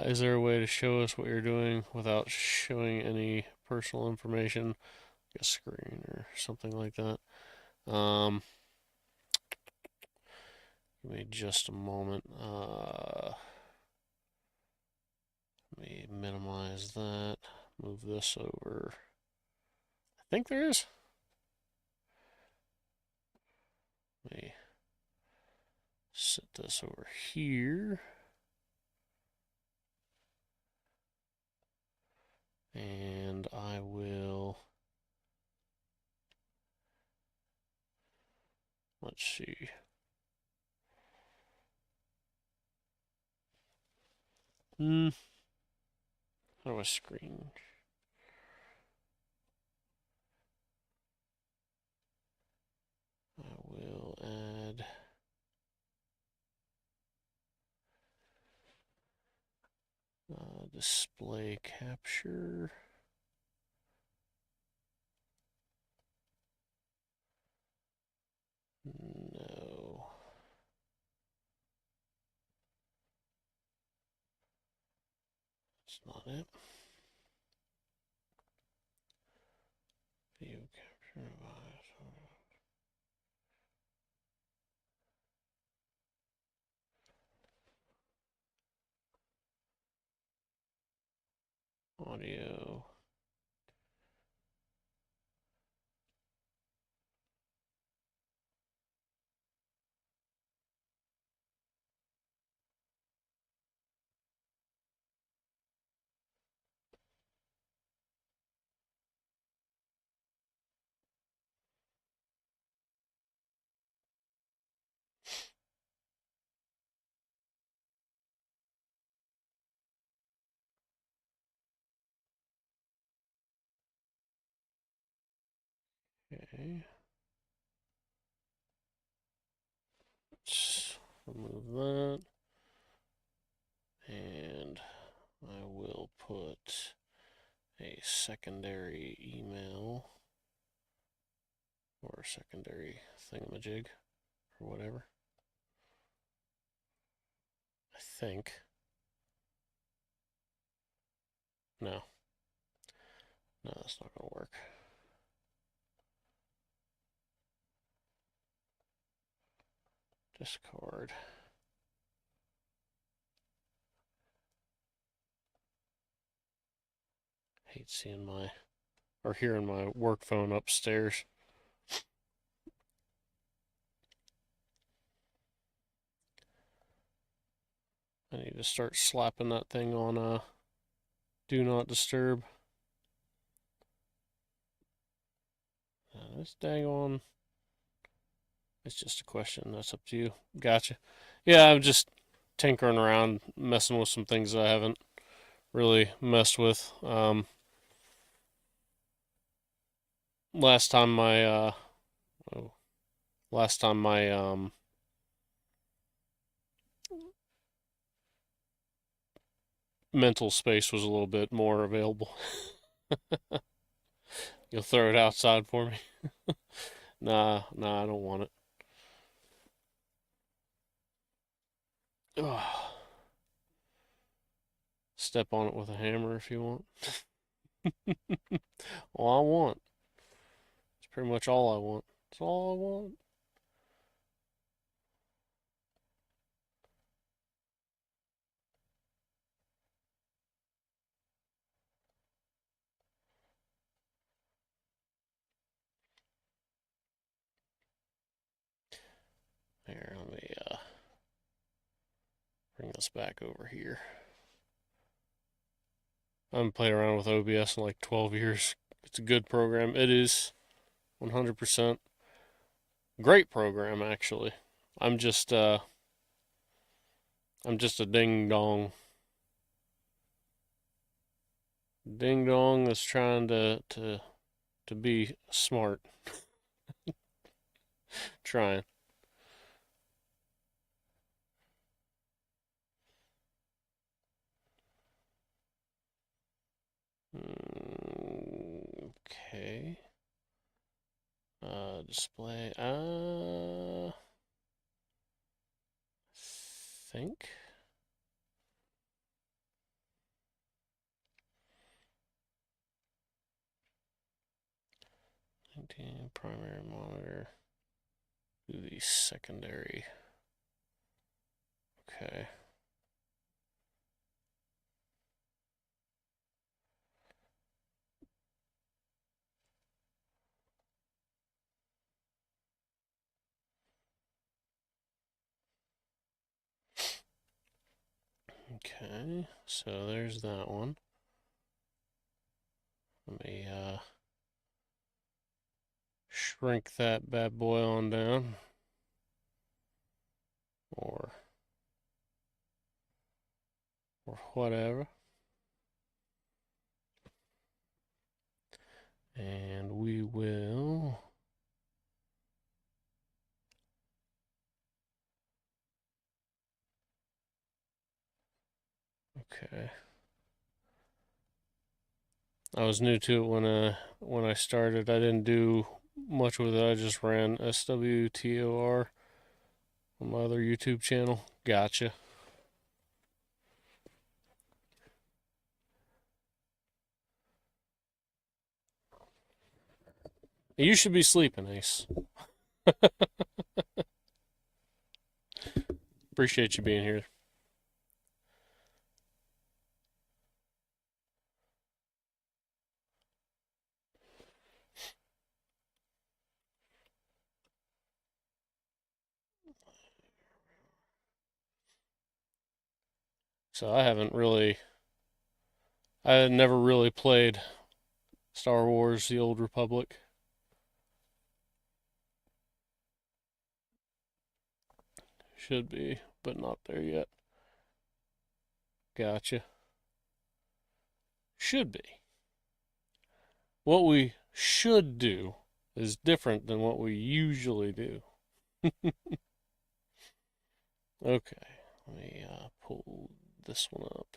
Speaker 1: Is there a way to show us what you're doing without showing any personal information, like a screen or something like that? Give me just a moment. Let me minimize that. Move this over. I think there is. Let me set this over here. And I will, let's see. How do I screen? I will add display capture. No. That's not it. Video capture device. Audio. Okay. Let's remove that. And I will put a secondary email or a secondary thingamajig or whatever. I think. No. No, that's not going to work. Discard. Hate seeing my, or hearing my work phone upstairs. I need to start slapping that thing on do not disturb. This dang on. It's just a question. That's up to you. Gotcha. Yeah, I'm just tinkering around, messing with some things I haven't really messed with. Last time my mental space was a little bit more available. You'll throw it outside for me? Nah, I don't want it. Ugh. Step on it with a hammer if you want. All I want. It's pretty much all I want. It's all I want. Here, let me bring this back over here. I haven't played around with OBS in like 12 years. It's a good program. It is 100%. Great program, actually. I'm just a ding dong. Ding dong that's trying to be smart. Trying. Okay. Display. Think. 19 primary monitor. Do the secondary. Okay. Okay, so there's that one. Let me shrink that bad boy on down. Or whatever. And we will okay. I was new to it when I started. I didn't do much with it. I just ran SWTOR on my other YouTube channel. Gotcha. You should be sleeping, Ace. Appreciate you being here. So I had never really played Star Wars: The Old Republic. Should be, but not there yet. Gotcha. Should be. What we should do is different than what we usually do. Okay, let me pull this one up.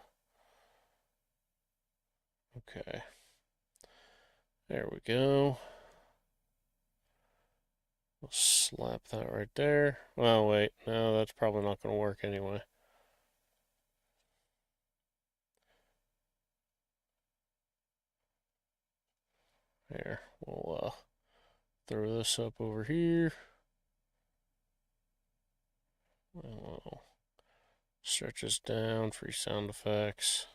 Speaker 1: Okay, there we go. We'll slap that right there. Well, wait, no, that's probably not going to work anyway. There, we'll throw this up over here. We'll stretch this down, free sound effects.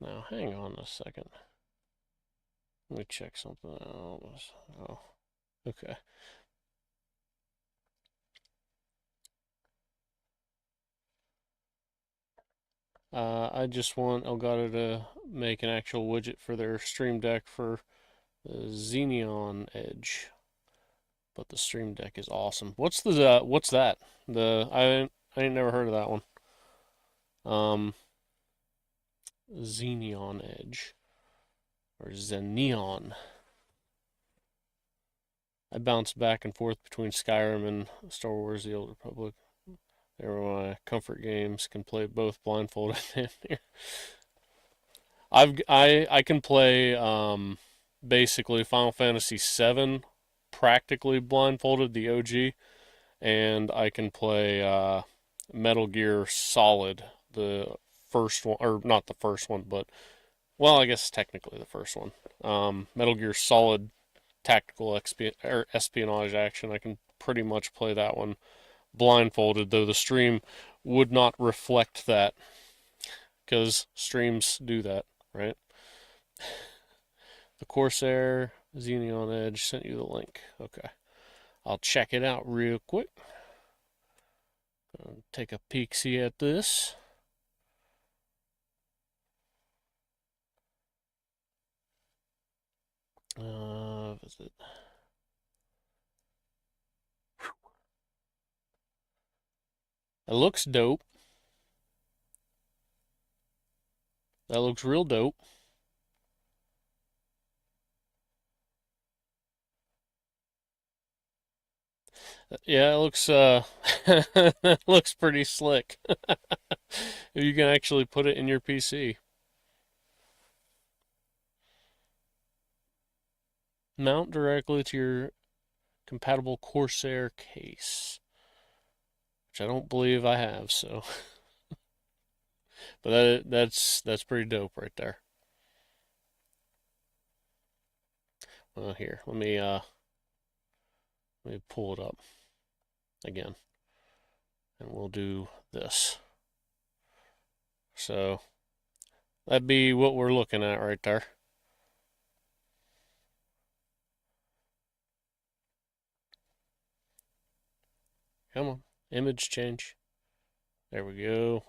Speaker 1: Now, hang on a second. Let me check something out. Oh, okay. I just want Elgato to make an actual widget for their Stream Deck for the Xeneon Edge. But the Stream Deck is awesome. What's that? I ain't never heard of that one. Xeneon Edge or Xeneon. I bounce back and forth between Skyrim and Star Wars: The Old Republic. They were my comfort games. Can play both blindfolded and here. I can play basically Final Fantasy VII practically blindfolded, the OG, and I can play Metal Gear Solid, the first one, or not the first one, but well, I guess technically the first one. Metal Gear Solid tactical espionage action. I can pretty much play that one blindfolded, though the stream would not reflect that because streams do that, right? The Corsair Xeneon Edge sent you the link. Okay, I'll check it out real quick. Take a peek see at this. Visit. It looks dope. That looks real dope. Yeah, it looks looks pretty slick. If you can actually put it in your PC. Mount directly to your compatible Corsair case, which I don't believe I have, so but that's pretty dope right there. Well, here, let me pull it up again, and we'll do this. So that'd be what we're looking at right there. Come on, image change. There we go.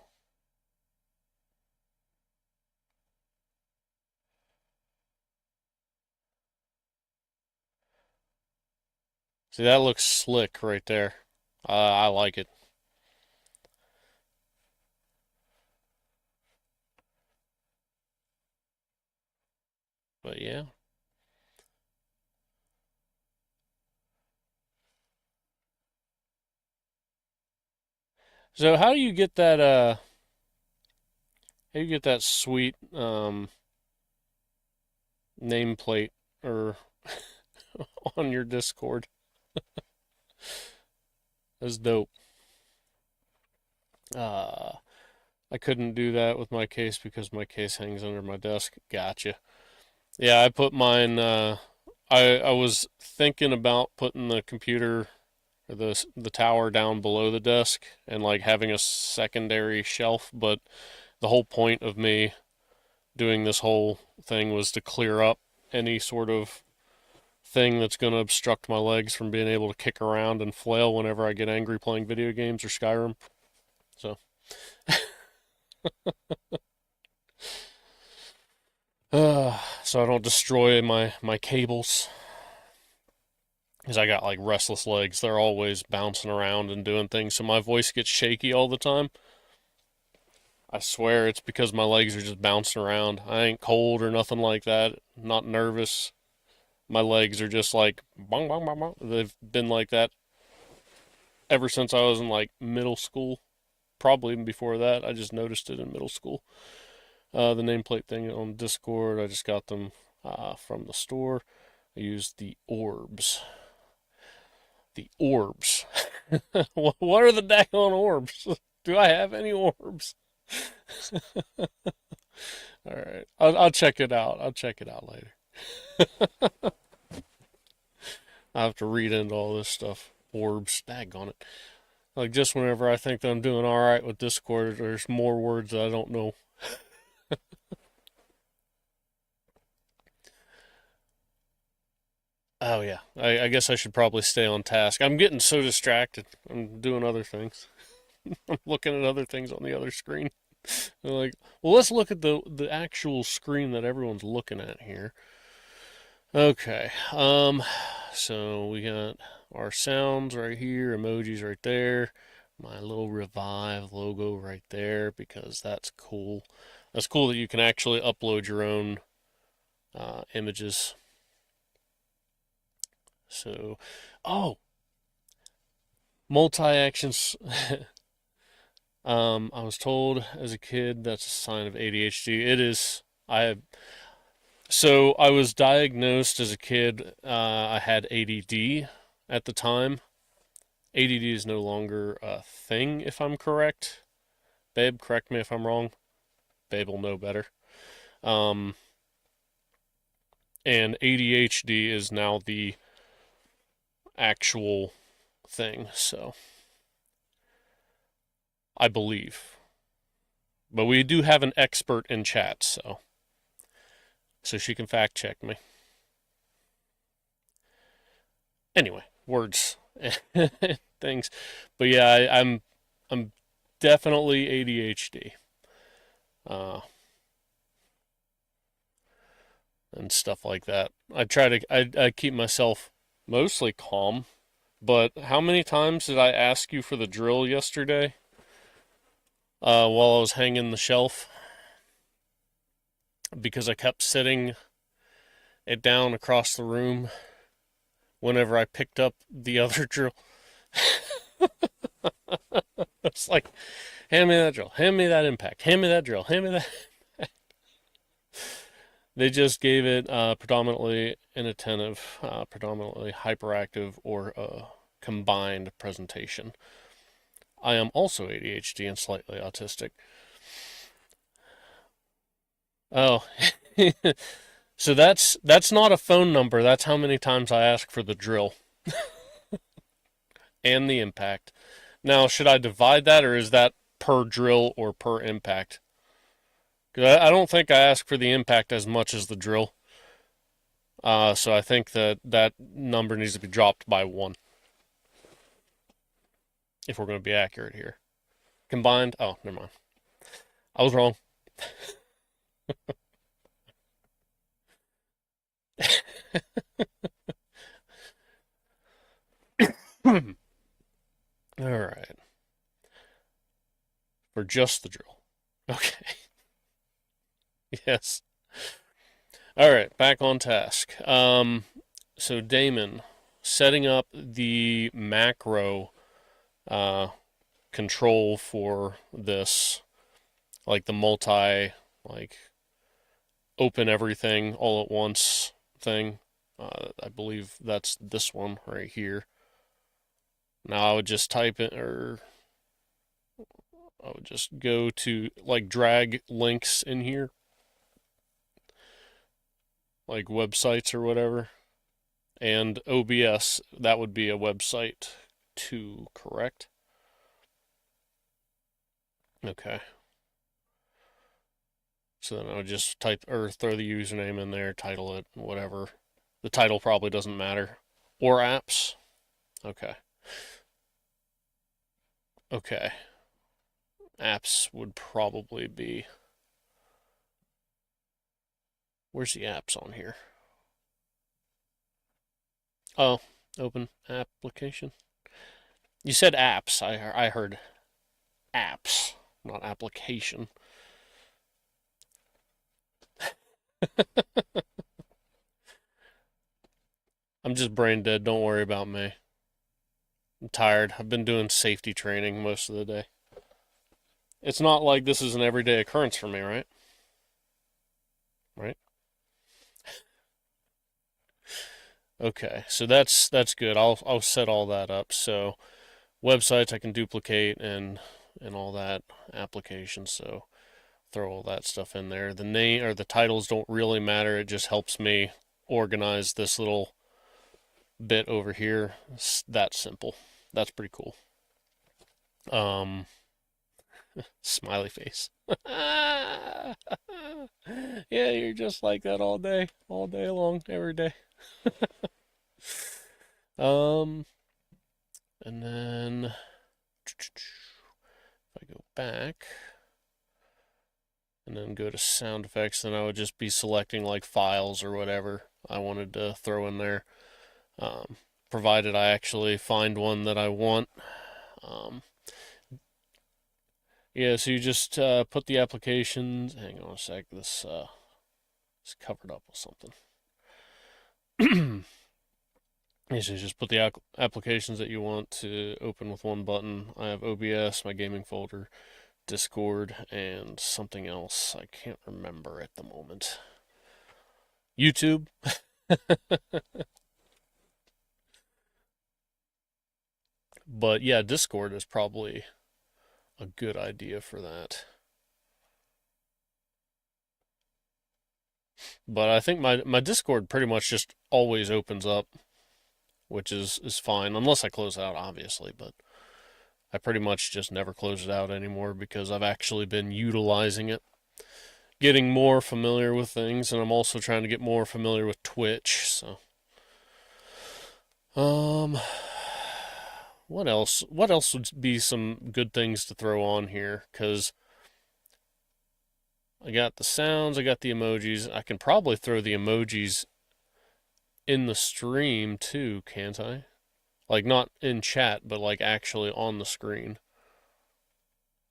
Speaker 1: See, that looks slick right there. I like it. But yeah. So how do you get that how do you get that sweet nameplate or on your Discord? That's dope. Uh I couldn't do that with my case because my case hangs under my desk. Gotcha. Yeah, I put mine I was thinking about putting the computer or the tower down below the desk and like having a secondary shelf, but the whole point of me doing this whole thing was to clear up any sort of thing that's going to obstruct my legs from being able to kick around and flail whenever I get angry playing video games or Skyrim. So, so I don't destroy my cables because I got like restless legs. They're always bouncing around and doing things, so my voice gets shaky all the time. I swear it's because my legs are just bouncing around. I ain't cold or nothing like that. Not nervous. My legs are just like bong bong bong bong. They've been like that ever since I was in like middle school. Probably even before that. I just noticed it in middle school. The nameplate thing on Discord, I just got them from the store. I used the orbs. The orbs. What are the daggone orbs? Do I have any orbs? All right, I'll check it out. I'll check it out later. I have to read into all this stuff. Orbs, daggone it. Like just whenever I think that I'm doing all right with Discord, there's more words that I don't know. Oh yeah, I guess I should probably stay on task. I'm getting so distracted. I'm doing other things. I'm looking at other things on the other screen. They're like, well, let's look at the actual screen that everyone's looking at here. Okay. So we got our sounds right here, emojis right there, my little Revive logo right there because that's cool. That's cool that you can actually upload your own images. So, oh, multi-actions. I was told as a kid that's a sign of ADHD. It is. So I was diagnosed as a kid. I had ADD at the time. ADD is no longer a thing, if I'm correct. Babe, correct me if I'm wrong. Babe will know better. Um, and ADHD is now the actual thing, so I believe. But we do have an expert in chat, so she can fact check me. Anyway, words, things, but yeah, I'm definitely ADHD, and stuff like that. I keep myself mostly calm, but how many times did I ask you for the drill yesterday? While I was hanging the shelf because I kept setting it down across the room whenever I picked up the other drill. It's like, hand me that drill, hand me that impact, hand me that drill, hand me that. They just gave it predominantly inattentive, predominantly hyperactive, or combined presentation. I am also ADHD and slightly autistic. Oh, so that's not a phone number. That's how many times I ask for the drill and the impact. Now, should I divide that, or is that per drill or per impact? Because I don't think I ask for the impact as much as the drill. So I think that number needs to be dropped by 1 if we're going to be accurate here. Combined, oh, never mind. I was wrong. All right. For just the drill. Okay. Yes. All right, back on task. So Damon, setting up the macro control for this, like the multi, like open everything all at once thing. I believe that's this one right here. Now I would just type it, or I would just go to like drag links in here, like websites or whatever. And OBS, that would be a website too, correct? Okay. So then I would just type or throw the username in there, title it, whatever. The title probably doesn't matter. Or apps. Okay. Okay. Apps would probably be. Where's the apps on here? Oh, open application. You said apps. I heard apps, not application. I'm just brain dead. Don't worry about me. I'm tired. I've been doing safety training most of the day. It's not like this is an everyday occurrence for me, right? Right? Okay, so that's good. I'll set all that up. So websites I can duplicate and all that, applications, so throw all that stuff in there. The name or the titles don't really matter. It just helps me organize this little bit over here. It's that simple. That's pretty cool. Smiley face. Yeah, you're just like that all day long, every day. And then if I go back and then go to sound effects, then I would just be selecting like files or whatever I wanted to throw in there, provided I actually find one that I want. Yeah, so you just put the applications. Hang on a sec. This is covered up with something. Yeah, so you just put the applications that you want to open with one button. I have OBS, my gaming folder, Discord, and something else I can't remember at the moment. YouTube. But yeah, Discord is probably a good idea for that. But I think my Discord pretty much just always opens up, which is fine, unless I close it out, obviously, but I pretty much just never close it out anymore because I've actually been utilizing it, getting more familiar with things, and I'm also trying to get more familiar with Twitch, so what else would be some good things to throw on here? Because I got the sounds, I got the emojis. I can probably throw the emojis in the stream too, can't I? Like not in chat, but like actually on the screen.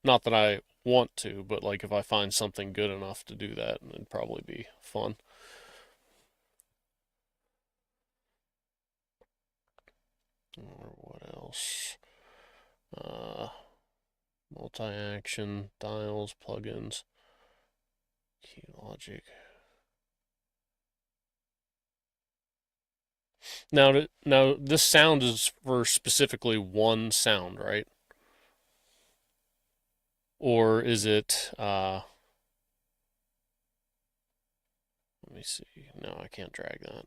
Speaker 1: Not that I want to, but like if I find something good enough to do that, it'd probably be fun. Or what else? Multi-action, dials, plugins, key logic. Now this sound is for specifically one sound, right? Or is it, let me see. No, I can't drag that.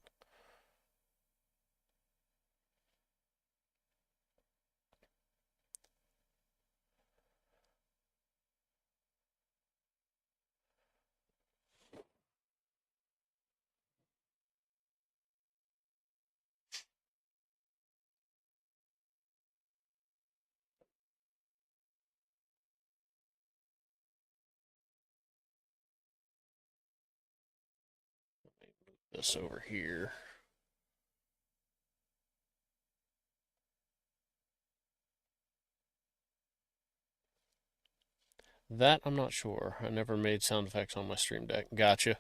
Speaker 1: This over here. That I'm not sure. I never made sound effects on my Stream Deck. Gotcha.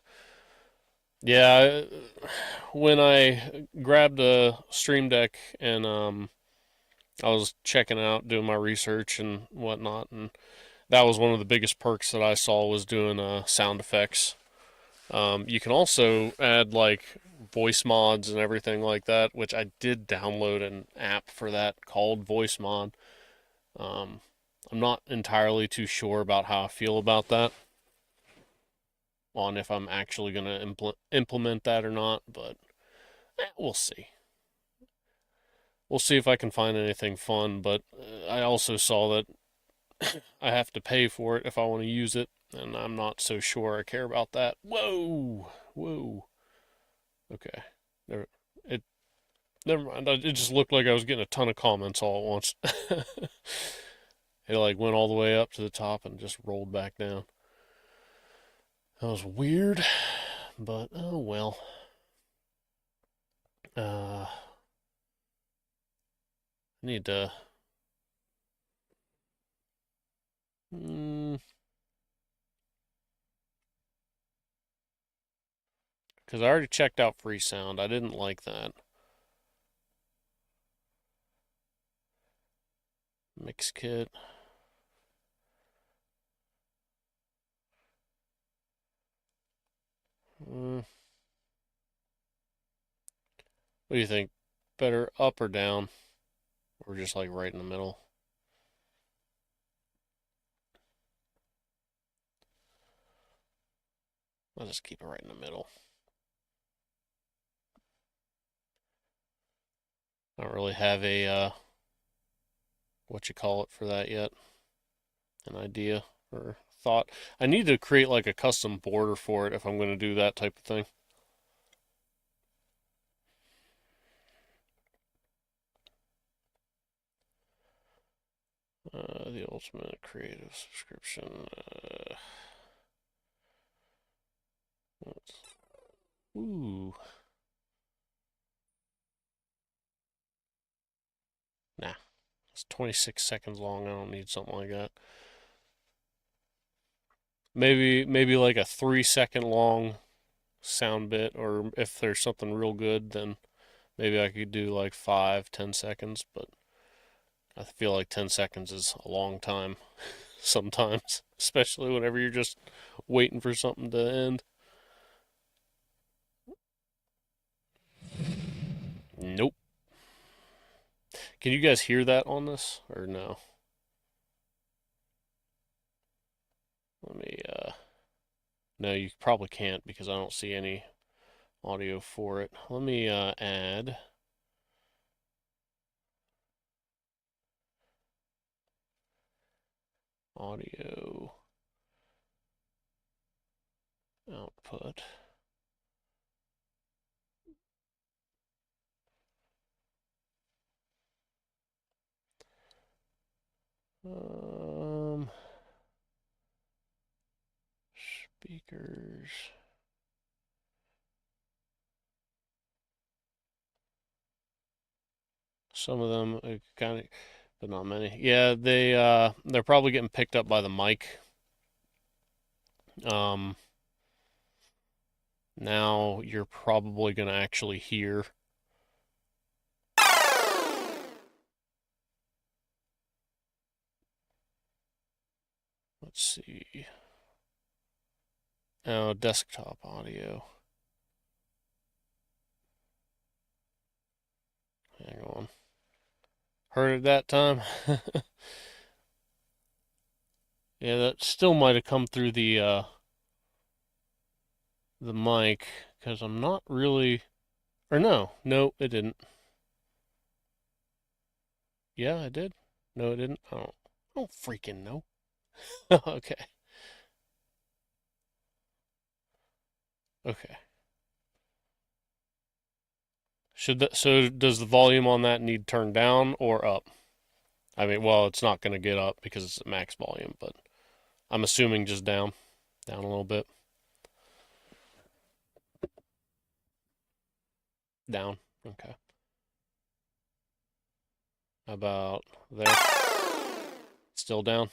Speaker 1: Yeah, when I grabbed a Stream Deck and I was checking out, doing my research and whatnot, and that was one of the biggest perks that I saw was doing sound effects. You can also add like voice mods and everything like that, which I did download an app for that called Voice Mod. I'm not entirely too sure about how I feel about that, on if I'm actually going to implement that or not, but we'll see. We'll see if I can find anything fun, but I also saw that I have to pay for it if I want to use it, and I'm not so sure I care about that. Whoa! Whoa. Okay. Never mind. It just looked like I was getting a ton of comments all at once. It like went all the way up to the top and just rolled back down. That was weird, but oh well. I need to. Because I already checked out Freesound. I didn't like that. Mixkit. What do you think? Better up or down? Or just like right in the middle? I'll just keep it right in the middle. I don't really have a, what you call it for that yet. An idea or thought. I need to create like a custom border for it if I'm going to do that type of thing. The Ultimate Creative subscription. Ooh. Nah. It's 26 seconds long. I don't need something like that. Maybe like a 3 second long sound bit, or if there's something real good, then maybe I could do like 5-10 seconds, but I feel like 10 seconds is a long time sometimes, especially whenever you're just waiting for something to end. Nope. Can you guys hear that on this or no? Let me, no, you probably can't because I don't see any audio for it. Let me add audio output. Speakers. Some of them kind of, but not many. Yeah, they're probably getting picked up by the mic. Now you're probably gonna actually hear Let's see. Oh, desktop audio. Hang on. Heard it that time? Yeah, that still might have come through the mic, because I'm not really... Or no, it didn't. Yeah, it did. No, it didn't. I don't freaking know. Okay. Okay. So does the volume on that need turned down or up? I mean, well, it's not going to get up because it's at max volume, but I'm assuming just down a little bit. Down. Okay. How about there? Still down.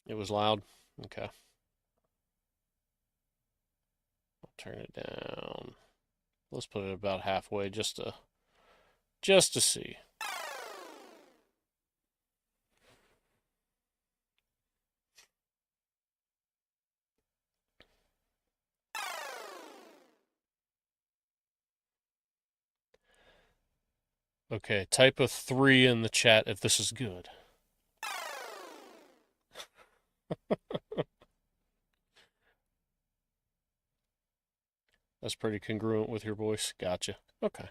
Speaker 1: It was loud. Okay. I'll turn it down. Let's put it about halfway just to see. Okay, type a 3 in the chat if this is good. That's pretty congruent with your voice. Gotcha. Okay.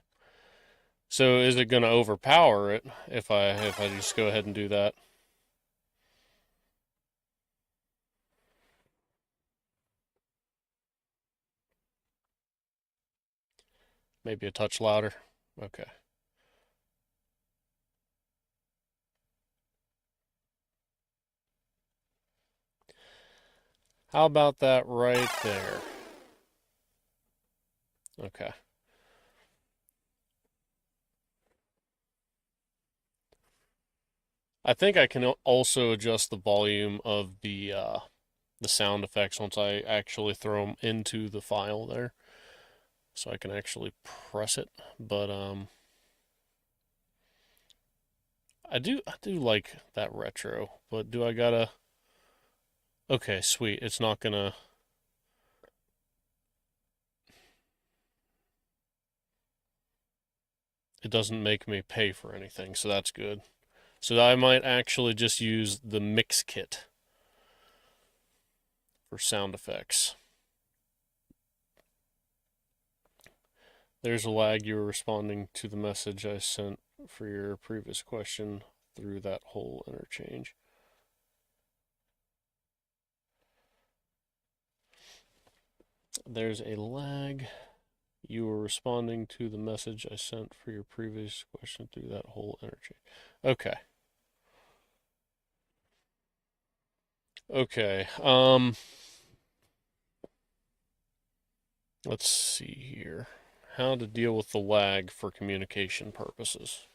Speaker 1: So is it going to overpower it if I just go ahead and do that? Maybe a touch louder. Okay. How about that right there? Okay. I think I can also adjust the volume of the sound effects once I actually throw them into the file there. So I can actually press it, but I do like that retro, but do I gotta... Okay, sweet. It's not gonna... It doesn't make me pay for anything, so that's good. So I might actually just use the mix kit for sound effects. There's a lag. You were responding to the message I sent for your previous question through that whole interchange. There's a lag. You were responding to the message I sent for your previous question through that whole interchange. Okay. Okay. Let's see here. How to deal with the lag for communication purposes.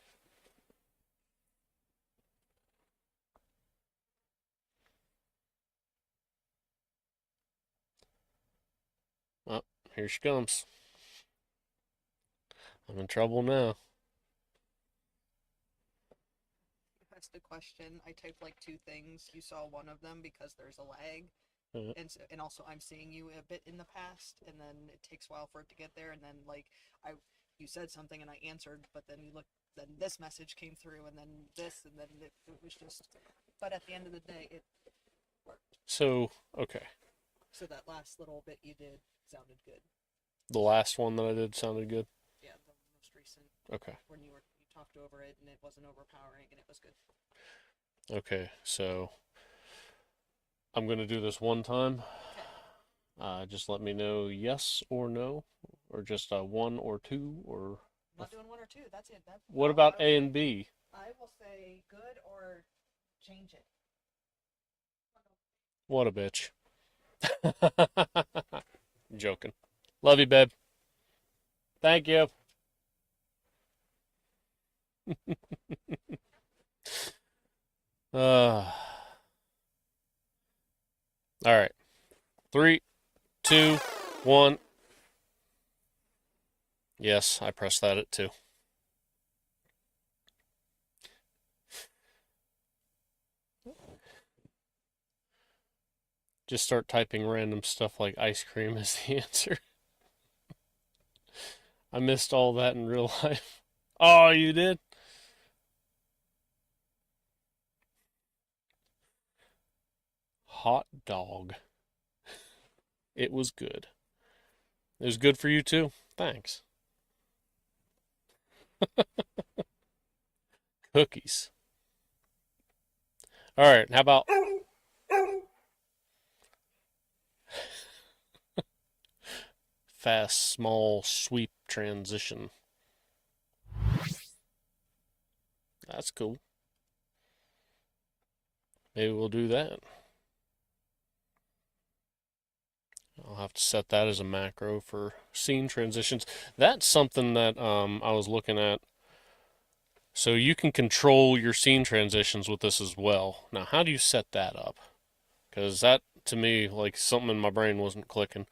Speaker 1: Oh, here she comes. I'm in trouble now.
Speaker 4: That's the question. I typed like two things. You saw one of them because there's a lag. And also I'm seeing you a bit in the past, and then it takes a while for it to get there, and then like you said something and I answered, but then then this message came through, and then this, and then it was just. But at the end of the day, it worked.
Speaker 1: So, okay.
Speaker 4: So that last little bit you did sounded good.
Speaker 1: The last one that I did sounded good?
Speaker 4: Yeah, the most recent.
Speaker 1: Okay.
Speaker 4: When you talked over it and it wasn't overpowering and it was good.
Speaker 1: Okay, so I'm going to do this one time.
Speaker 4: Okay.
Speaker 1: Just let me know yes or no, or just one or two, or...
Speaker 4: I'm not doing one or two. That's it.
Speaker 1: What about A and B?
Speaker 4: I will say good or change it.
Speaker 1: What a bitch. I'm joking. Love you, babe. Thank you. All right. 3, 2, 1. Yes, I pressed that at 2. just start typing random stuff like ice cream as the answer. I missed all that in real life. Oh, you did? Hot dog. It was good. It was good for you too? Thanks. Cookies. All right, how about fast, small, sweep transition? That's cool. Maybe we'll do that. I'll have to set that as a macro for scene transitions. That's something that I was looking at. So you can control your scene transitions with this as well. Now, how do you set that up? Because that, to me, like something in my brain wasn't clicking.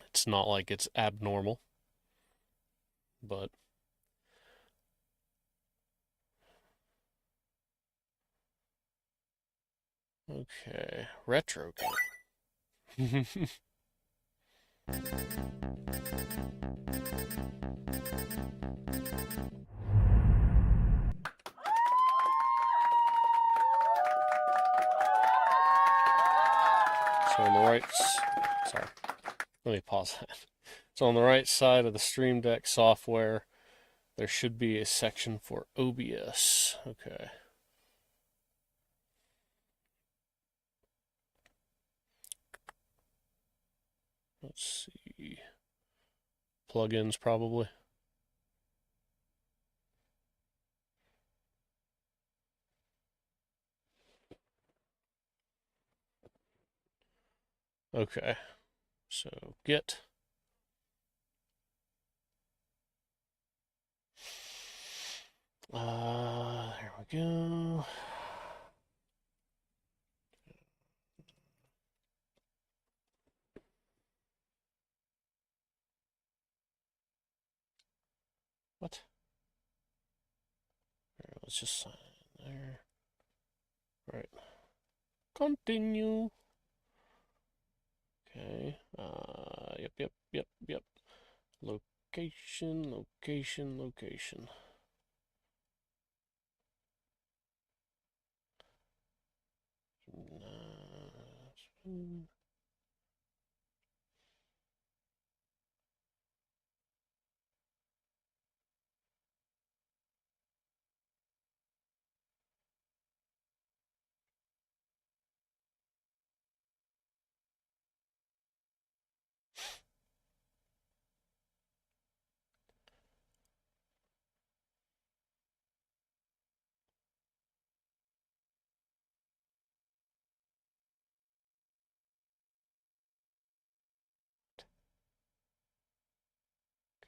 Speaker 1: It's not like it's abnormal, but okay, retro game. So on the right, sorry, let me pause that. So on the right side of the Stream Deck software, there should be a section for OBS. Okay. Let's see. Plugins probably. Okay. So Git. There we go. What? Here, let's just sign in there. Right. Continue. Okay. Yep. Location.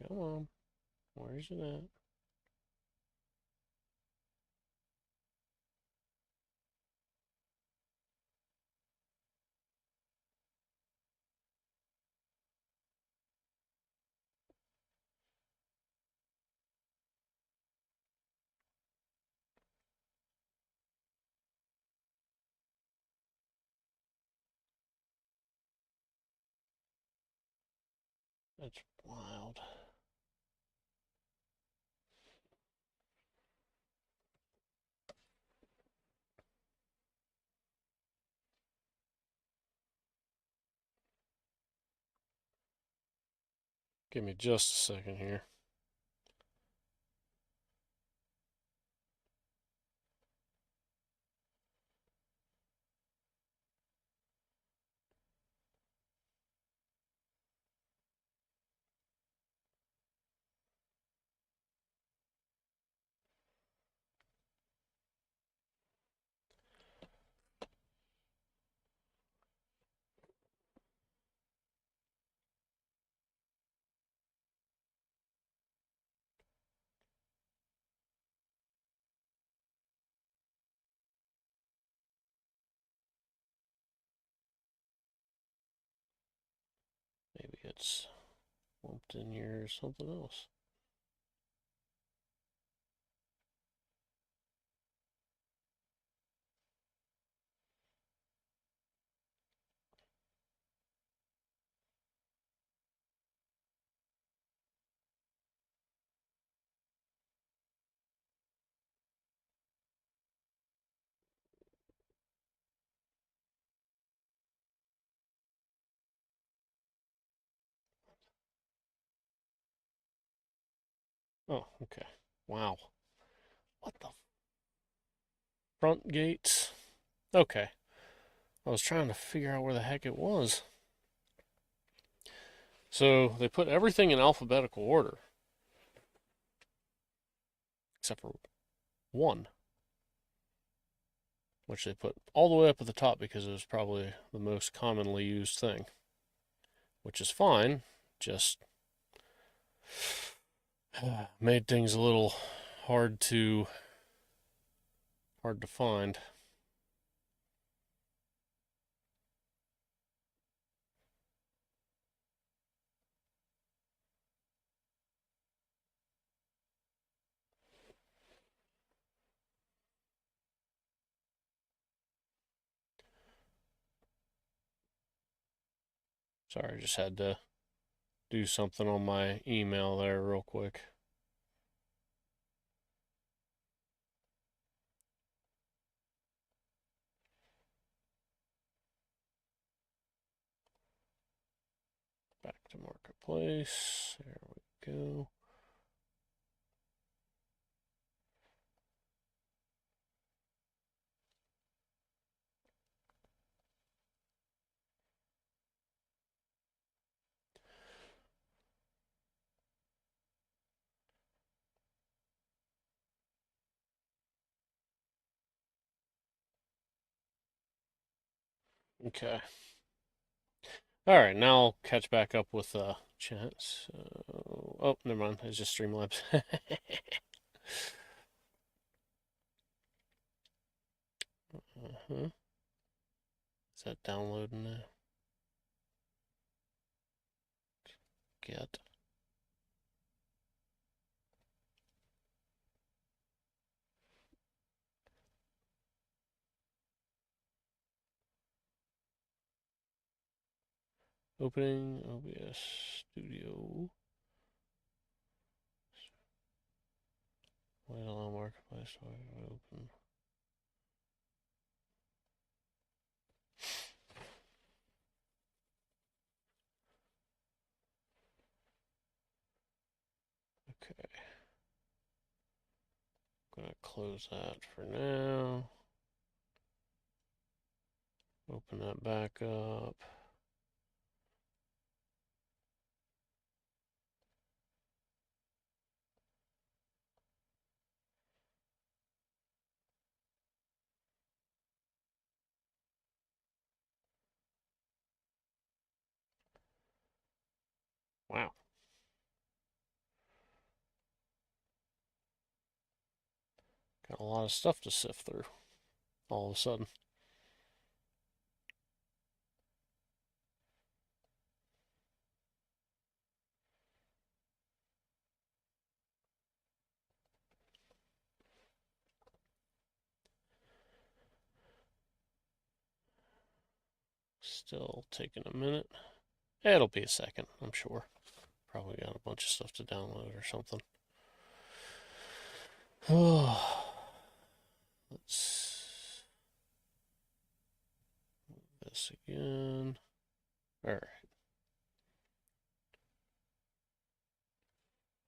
Speaker 1: Come on. Where's it at? That's wild. Give me just a second here. Maybe it's lumped in here or something else. Oh, okay. Wow. What the front gates? Okay. I was trying to figure out where the heck it was. So they put everything in alphabetical order, except for one, which they put all the way up at the top because it was probably the most commonly used thing, which is fine, just made things a little hard to find. Sorry, I just had to do something on my email there real quick. Back to Marketplace. There we go. Okay. All right, now I'll catch back up with chat. So, oh, never mind. It's just Streamlabs. Uh-huh. Is that downloading now? Get. Opening OBS Studio. Wait, allow Marketplace to open. Okay. I'm gonna close that for now. Open that back up. Wow. Got a lot of stuff to sift through all of a sudden. Still taking a minute. It'll be a second, I'm sure. Probably got a bunch of stuff to download or something. Let's move this again. All right.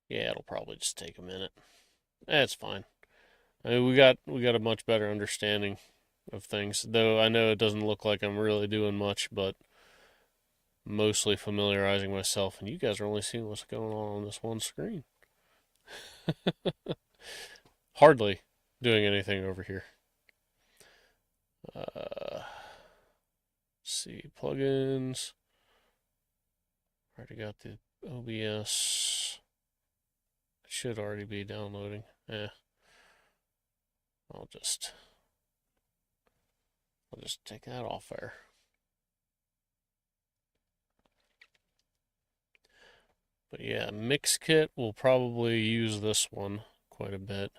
Speaker 1: Yeah, it'll probably just take a minute. That's fine. I mean, we got a much better understanding of things, though I know it doesn't look like I'm really doing much, but mostly familiarizing myself, and you guys are only seeing what's going on this one screen. Hardly doing anything over here. Let's see, plugins. Already got the OBS. It should already be downloading. I'll just take that off there. But yeah, Mixkit will probably use this one quite a bit.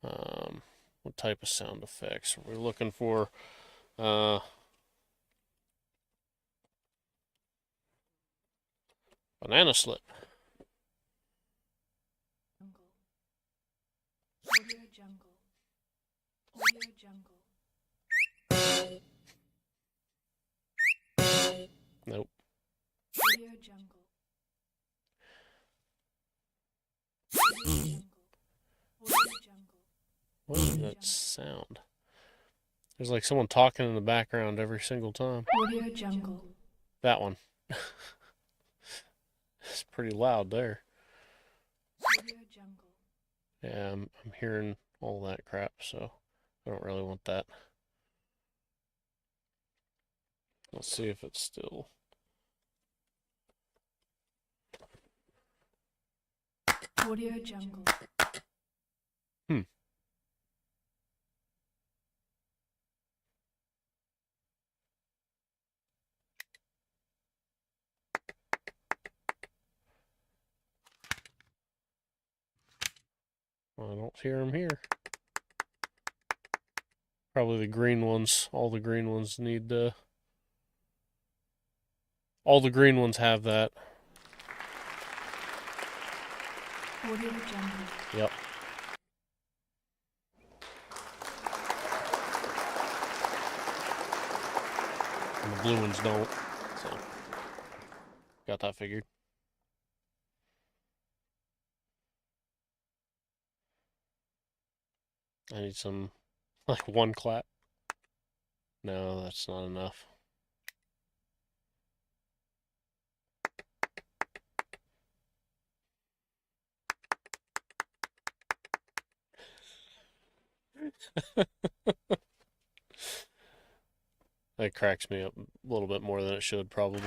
Speaker 1: What type of sound effects are we looking for? Banana slip.
Speaker 5: Audio Jungle. Audio Jungle.
Speaker 1: Nope.
Speaker 5: Audio Jungle.
Speaker 1: What is that sound? There's like someone talking in the background every single time.
Speaker 5: Audio Jungle.
Speaker 1: That one. It's pretty loud there.
Speaker 5: Audio Jungle.
Speaker 1: Yeah, I'm hearing all that crap, so I don't really want that. Let's see if it's still.
Speaker 5: Audio Jungle.
Speaker 1: I don't hear them here. Probably the green ones. All the green ones need all the green ones have that.
Speaker 5: Audio Jungle.
Speaker 1: Yep. And the blue ones don't. So, got that figured. I need some, like, one clap. No, that's not enough. That cracks me up a little bit more than it should, probably.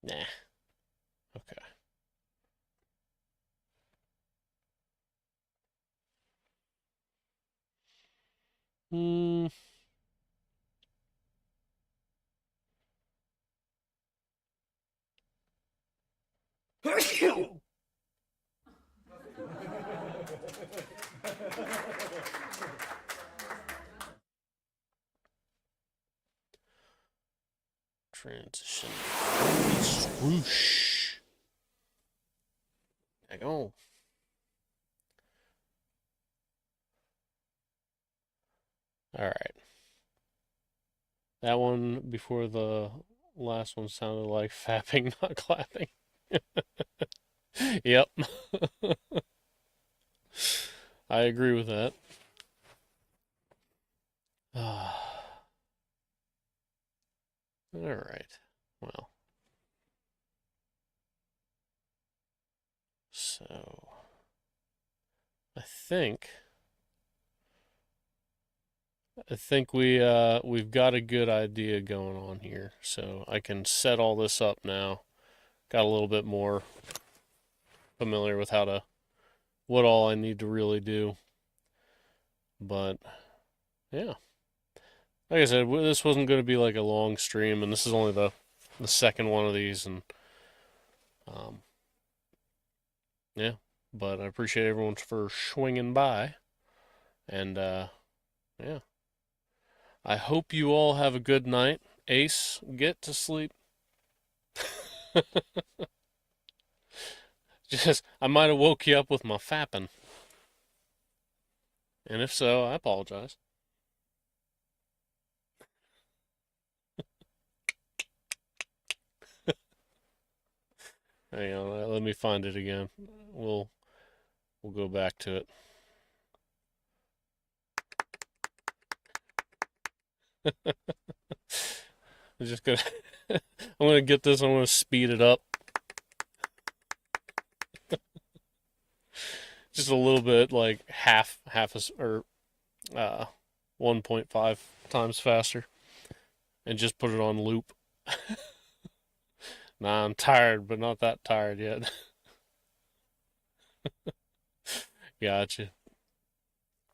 Speaker 1: Nah. Okay. Hmm. Transition. Swoosh. I go. All right. That one before the last one sounded like fapping, not clapping. Yep. I agree with that. All right. Well. So I think we've got a good idea going on here. So I can set all this up now. Got a little bit more familiar with what all I need to really do. But yeah. Like I said, this wasn't going to be like a long stream, and this is only the second one of these, and yeah. But I appreciate everyone for swinging by, and yeah. I hope you all have a good night. Ace, get to sleep. Just, I might have woke you up with my fapping. And if so, I apologize. Hang on, let me find it again. We'll go back to it. I'm just gonna I'm gonna get this, I'm gonna speed it up. Just a little bit, like half or 1.5 times faster, and just put it on loop. Nah, I'm tired, but not that tired yet. Gotcha.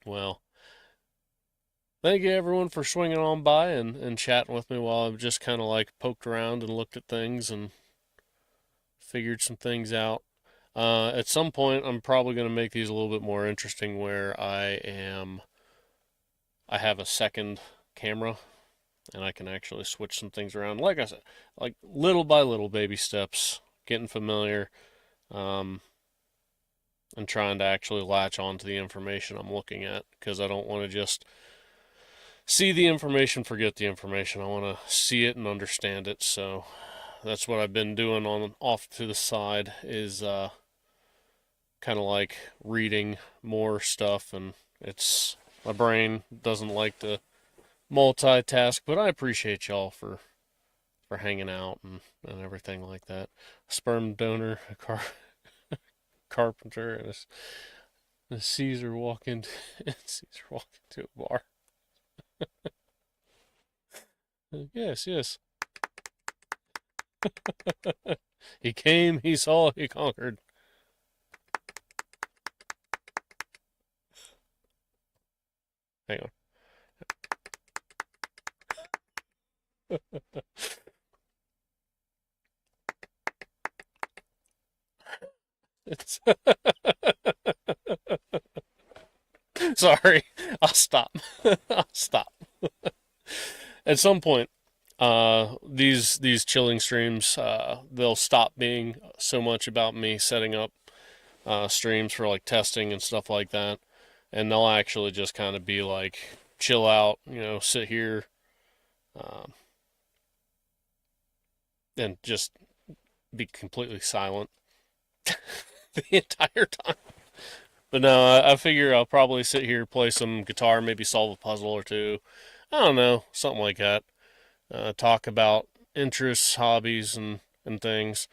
Speaker 1: Well, thank you everyone for swinging on by and chatting with me while I've just kind of like poked around and looked at things and figured some things out. At some point, I'm probably going to make these a little bit more interesting where I have a second camera and I can actually switch some things around. Like I said, like little by little baby steps, getting familiar, and trying to actually latch on to the information I'm looking at, because I don't want to just see the information, forget the information. I want to see it and understand it. So that's what I've been doing on off to the side is kind of like reading more stuff, and it's my brain doesn't like to multitask, but I appreciate y'all for hanging out and everything like that. A sperm donor, a carpenter, and a Caesar walking Caesar walking to a bar. Yes, yes. He came, he saw, he conquered. Hang on. It's sorry, I'll stop. I'll stop. At some point, these chilling streams, they'll stop being so much about me setting up streams for like testing and stuff like that, and they'll actually just kind of be like chill out, sit here, and just be completely silent the entire time. But no, I figure I'll probably sit here, play some guitar, maybe solve a puzzle or two. I don't know, something like that. Talk about interests, hobbies, and things.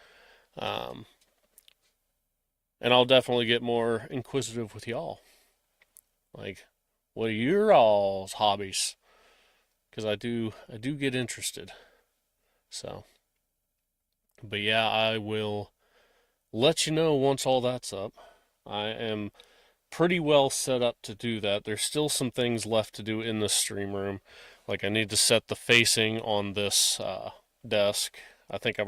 Speaker 1: Um, and I'll definitely get more inquisitive with y'all. Like, what are your all's hobbies? Because I do get interested. So, but yeah, I will let you know once all that's up. I am pretty well set up to do that. There's still some things left to do in the stream room. Like I need to set the facing on this desk. I think I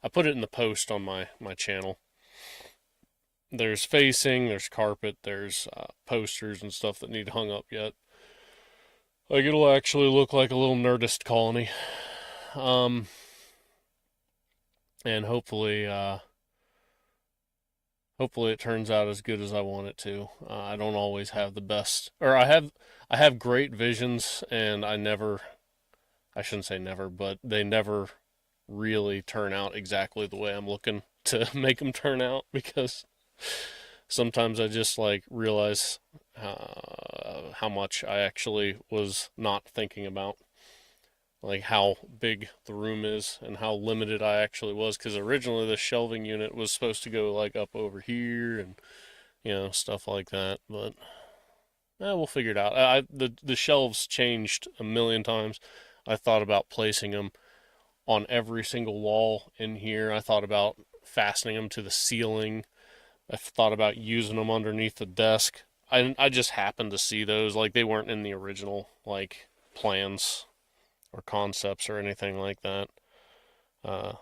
Speaker 1: put it in the post on my channel. There's facing, there's carpet, there's posters and stuff that need hung up yet. Like it'll actually look like a little Nerdist colony. And hopefully it turns out as good as I want it to. I don't always have the best, or I have great visions, and I shouldn't say never, but they never really turn out exactly the way I'm looking to make them turn out, because sometimes I just like realize how much I actually was not thinking about, like how big the room is and how limited I actually was, because originally the shelving unit was supposed to go like up over here and stuff like that, but we'll figure it out. The shelves changed a million times. I thought about placing them on every single wall in here. I thought about fastening them to the ceiling. I thought about using them underneath the desk. I just happened to see those, like they weren't in the original like plans or concepts or anything like that.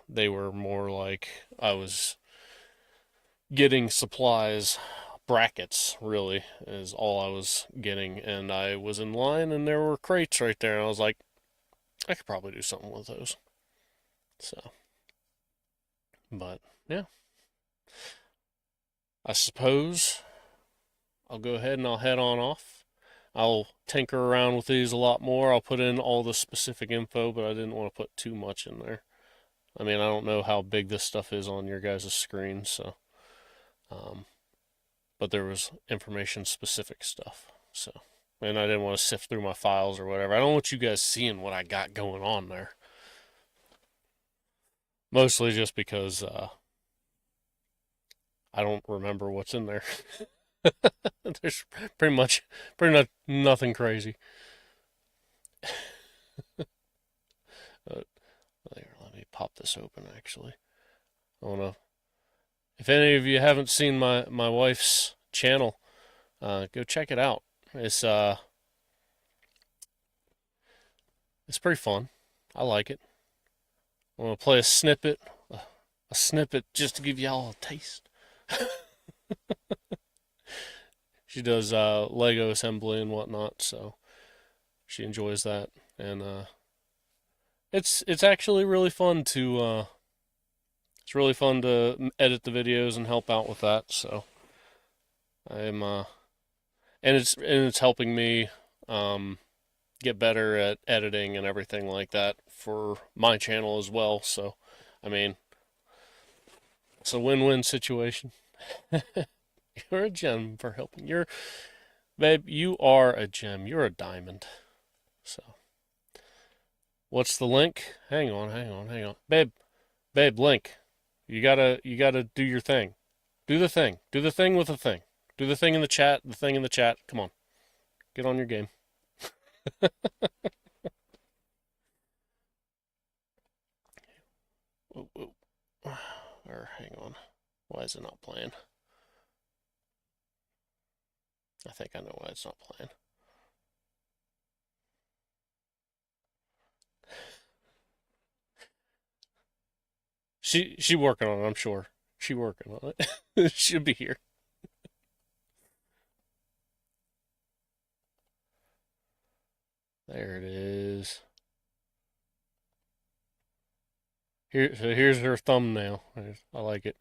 Speaker 1: They were more like I was getting supplies, brackets really is all I was getting, and I was in line and there were crates right there, and I was like, I could probably do something with those. So, but yeah, I suppose I'll go ahead and I'll head on off. I'll tinker around with these a lot more. I'll put in all the specific info, but I didn't want to put too much in there. I mean, I don't know how big this stuff is on your guys' screen, so but there was information specific stuff, so, and I didn't want to sift through my files or whatever. I don't want you guys seeing what I got going on there. Mostly just because I don't remember what's in there. There's pretty much nothing crazy. Let me pop this open actually. I wanna, if any of you haven't seen my wife's channel, go check it out. It's pretty fun. I like it. I'm gonna play a snippet just to give y'all a taste. She does Lego assembly and whatnot, so she enjoys that, and it's actually really fun to edit the videos and help out with that. So I'm and it's helping me get better at editing and everything like that for my channel as well. So I mean, it's a win-win situation. You're a gem for helping. Babe, you are a gem. You're a diamond. So, what's the link? Hang on. Babe, link. You gotta do your thing. Do the thing. Do the thing with the thing. Do the thing in the chat. The thing in the chat. Come on. Get on your game. Whoa, whoa. Or hang on. Why is it not playing? I think I know why it's not playing. She working on it, I'm sure. She working on it. She'll be here. There it is. Here's her thumbnail. I like it.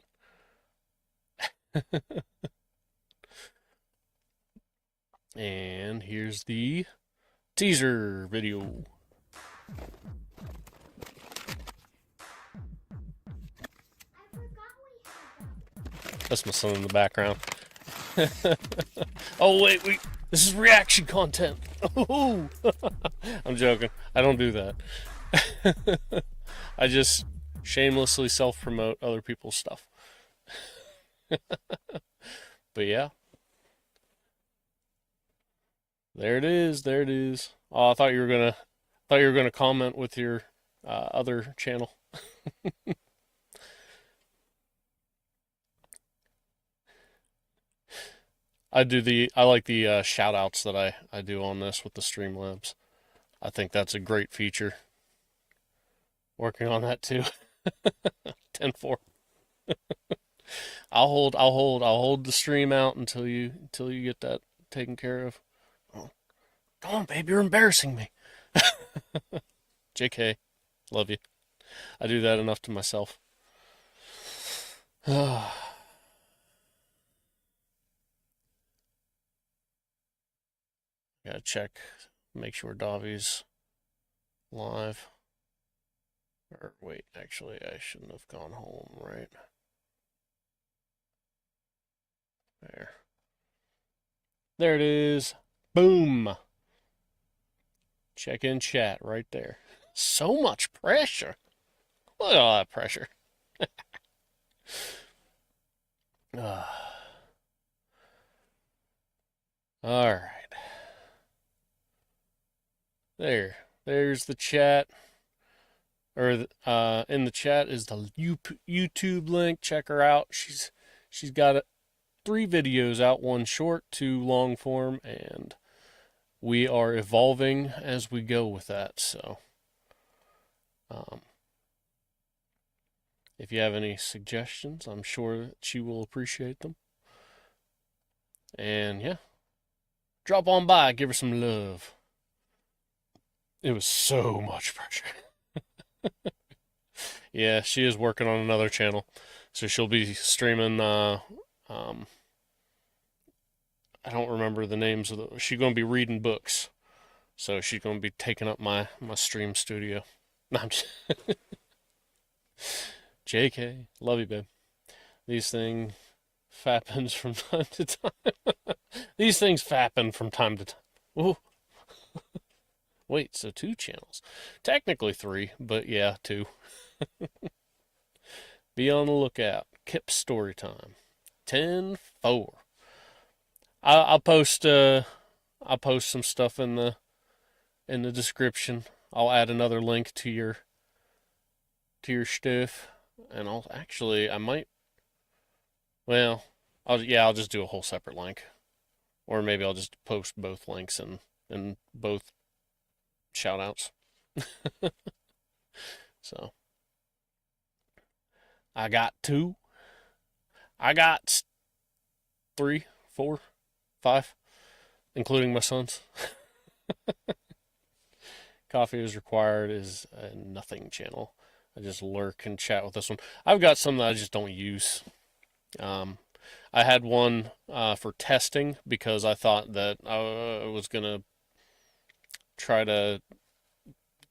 Speaker 1: And here's the teaser video. That's my son in the background. Oh, wait. This is reaction content. Oh, I'm joking. I don't do that. I just shamelessly self-promote other people's stuff. But yeah. There it is. Oh, I thought you were gonna comment with your other channel. I like the shout outs that I do on this with the Streamlabs. I think that's a great feature. Working on that too. 10-4. I'll hold the stream out until you get that taken care of. Oh. Come on, babe, you're embarrassing me. JK, love you. I do that enough to myself. Gotta check, make sure Davi's live. Or wait, actually, I shouldn't have gone home, right? There it is. Boom. Check in chat right there. So much pressure. Look at all that pressure. All right. There's the chat. Or in the chat is the YouTube link. Check her out. She's got 3 videos out, 1 short, 2 long form, and we are evolving as we go with that. So, if you have any suggestions, I'm sure that she will appreciate them. And yeah, drop on by, give her some love. It was so much pressure. Yeah, she is working on another channel, so she'll be streaming. I don't remember the names of the. She's gonna be reading books, so she's gonna be taking up my stream studio. No, I'm just JK, love you, babe. These things fappens from time to time. These things fappen from time to time. Ooh. Wait, so 2 channels. Technically 3, but yeah, 2. Be on the lookout. Kip story time. 10-4. I'll post some stuff in the description. I'll add another link to your stuff, and I might. Well, I'll just do a whole separate link, or maybe I'll just post both links and both shout outs. So I got 2. I got 3, 4, 5, including my son's. Coffee is required is a nothing channel. I just lurk and chat with this one. I've got some that I just don't use. I had one for testing because I thought that I was gonna try to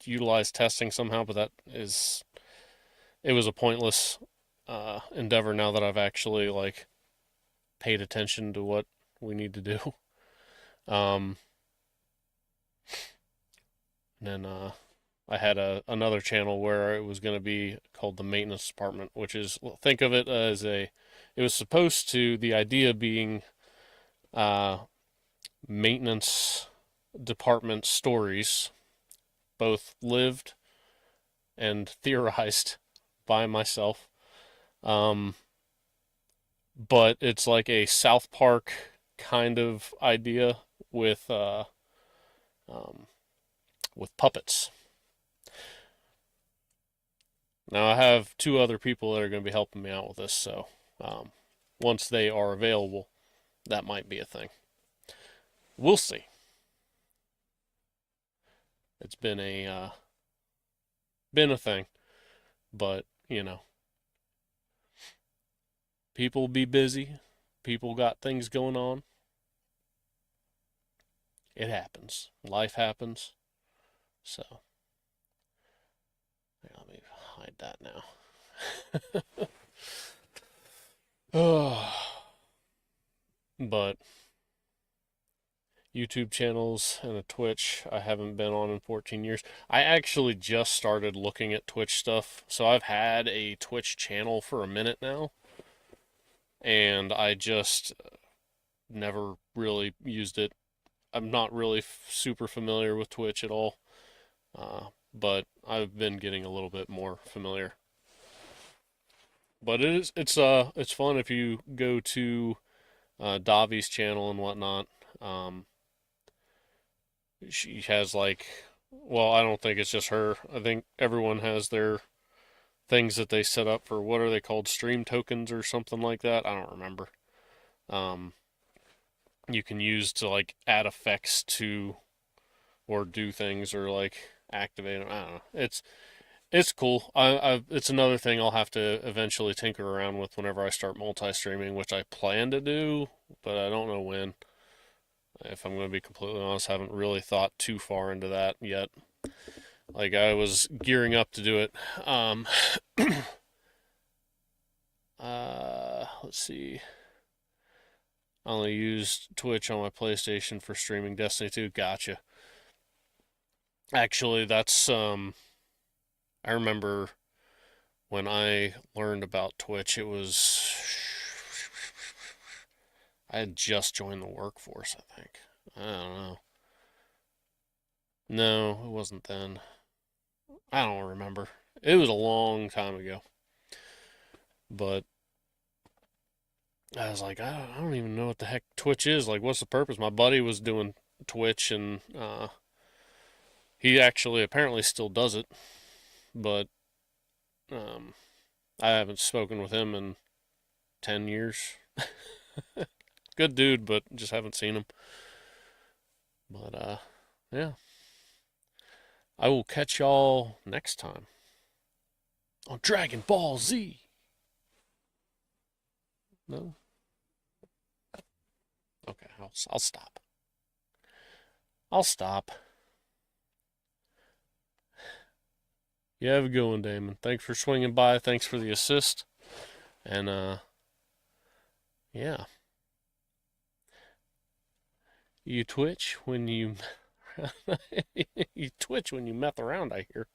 Speaker 1: utilize testing somehow, but that is it was a pointless endeavor now that I've actually like paid attention to what we need to do. Um, and then I had another channel where it was going to be called the maintenance department, which is, think of it as it was supposed to, the idea being maintenance department stories, both lived and theorized by myself. But it's like a South Park kind of idea with puppets. Now I have two other people that are going to be helping me out with this, so once they are available, that might be a thing. We'll see. It's been a thing, but you know, people be busy. People got things going on. It happens. Life happens. So, yeah, let me hide that now. Oh, but YouTube channels and a Twitch I haven't been on in 14 years. I actually just started looking at Twitch stuff. So I've had a Twitch channel for a minute now. And I just never really used it. I'm not really super familiar with Twitch at all. But I've been getting a little bit more familiar. But it's fun if you go to Davi's channel and whatnot. She has like, well, I don't think it's just her. I think everyone has their things that they set up for, what are they called? Stream tokens or something like that. I don't remember. You can use to like add effects to or do things or like activate them. I don't know. It's cool. It's another thing I'll have to eventually tinker around with whenever I start multi-streaming, which I plan to do, but I don't know when. If I'm going to be completely honest, I haven't really thought too far into that yet. Like, I was gearing up to do it. Let's see. I only used Twitch on my PlayStation for streaming Destiny 2. Gotcha. Actually, that's, I remember when I learned about Twitch, I had just joined the workforce, I think. I don't know. No, it wasn't then. I don't remember. It was a long time ago. But I was like, I don't even know what the heck Twitch is. Like, what's the purpose? My buddy was doing Twitch, and he actually apparently still does it. But I haven't spoken with him in 10 years. Good dude, but just haven't seen him. But yeah. I will catch y'all next time on Dragon Ball Z. No? Okay, I'll stop. I'll stop. You have a good one, Damon. Thanks for swinging by. Thanks for the assist. And, yeah. You twitch when you... you twitch when you meth around, I hear.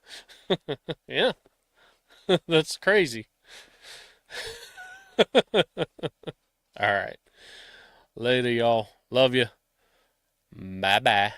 Speaker 1: Yeah. That's crazy. All right. Later, y'all. Love you. Bye-bye.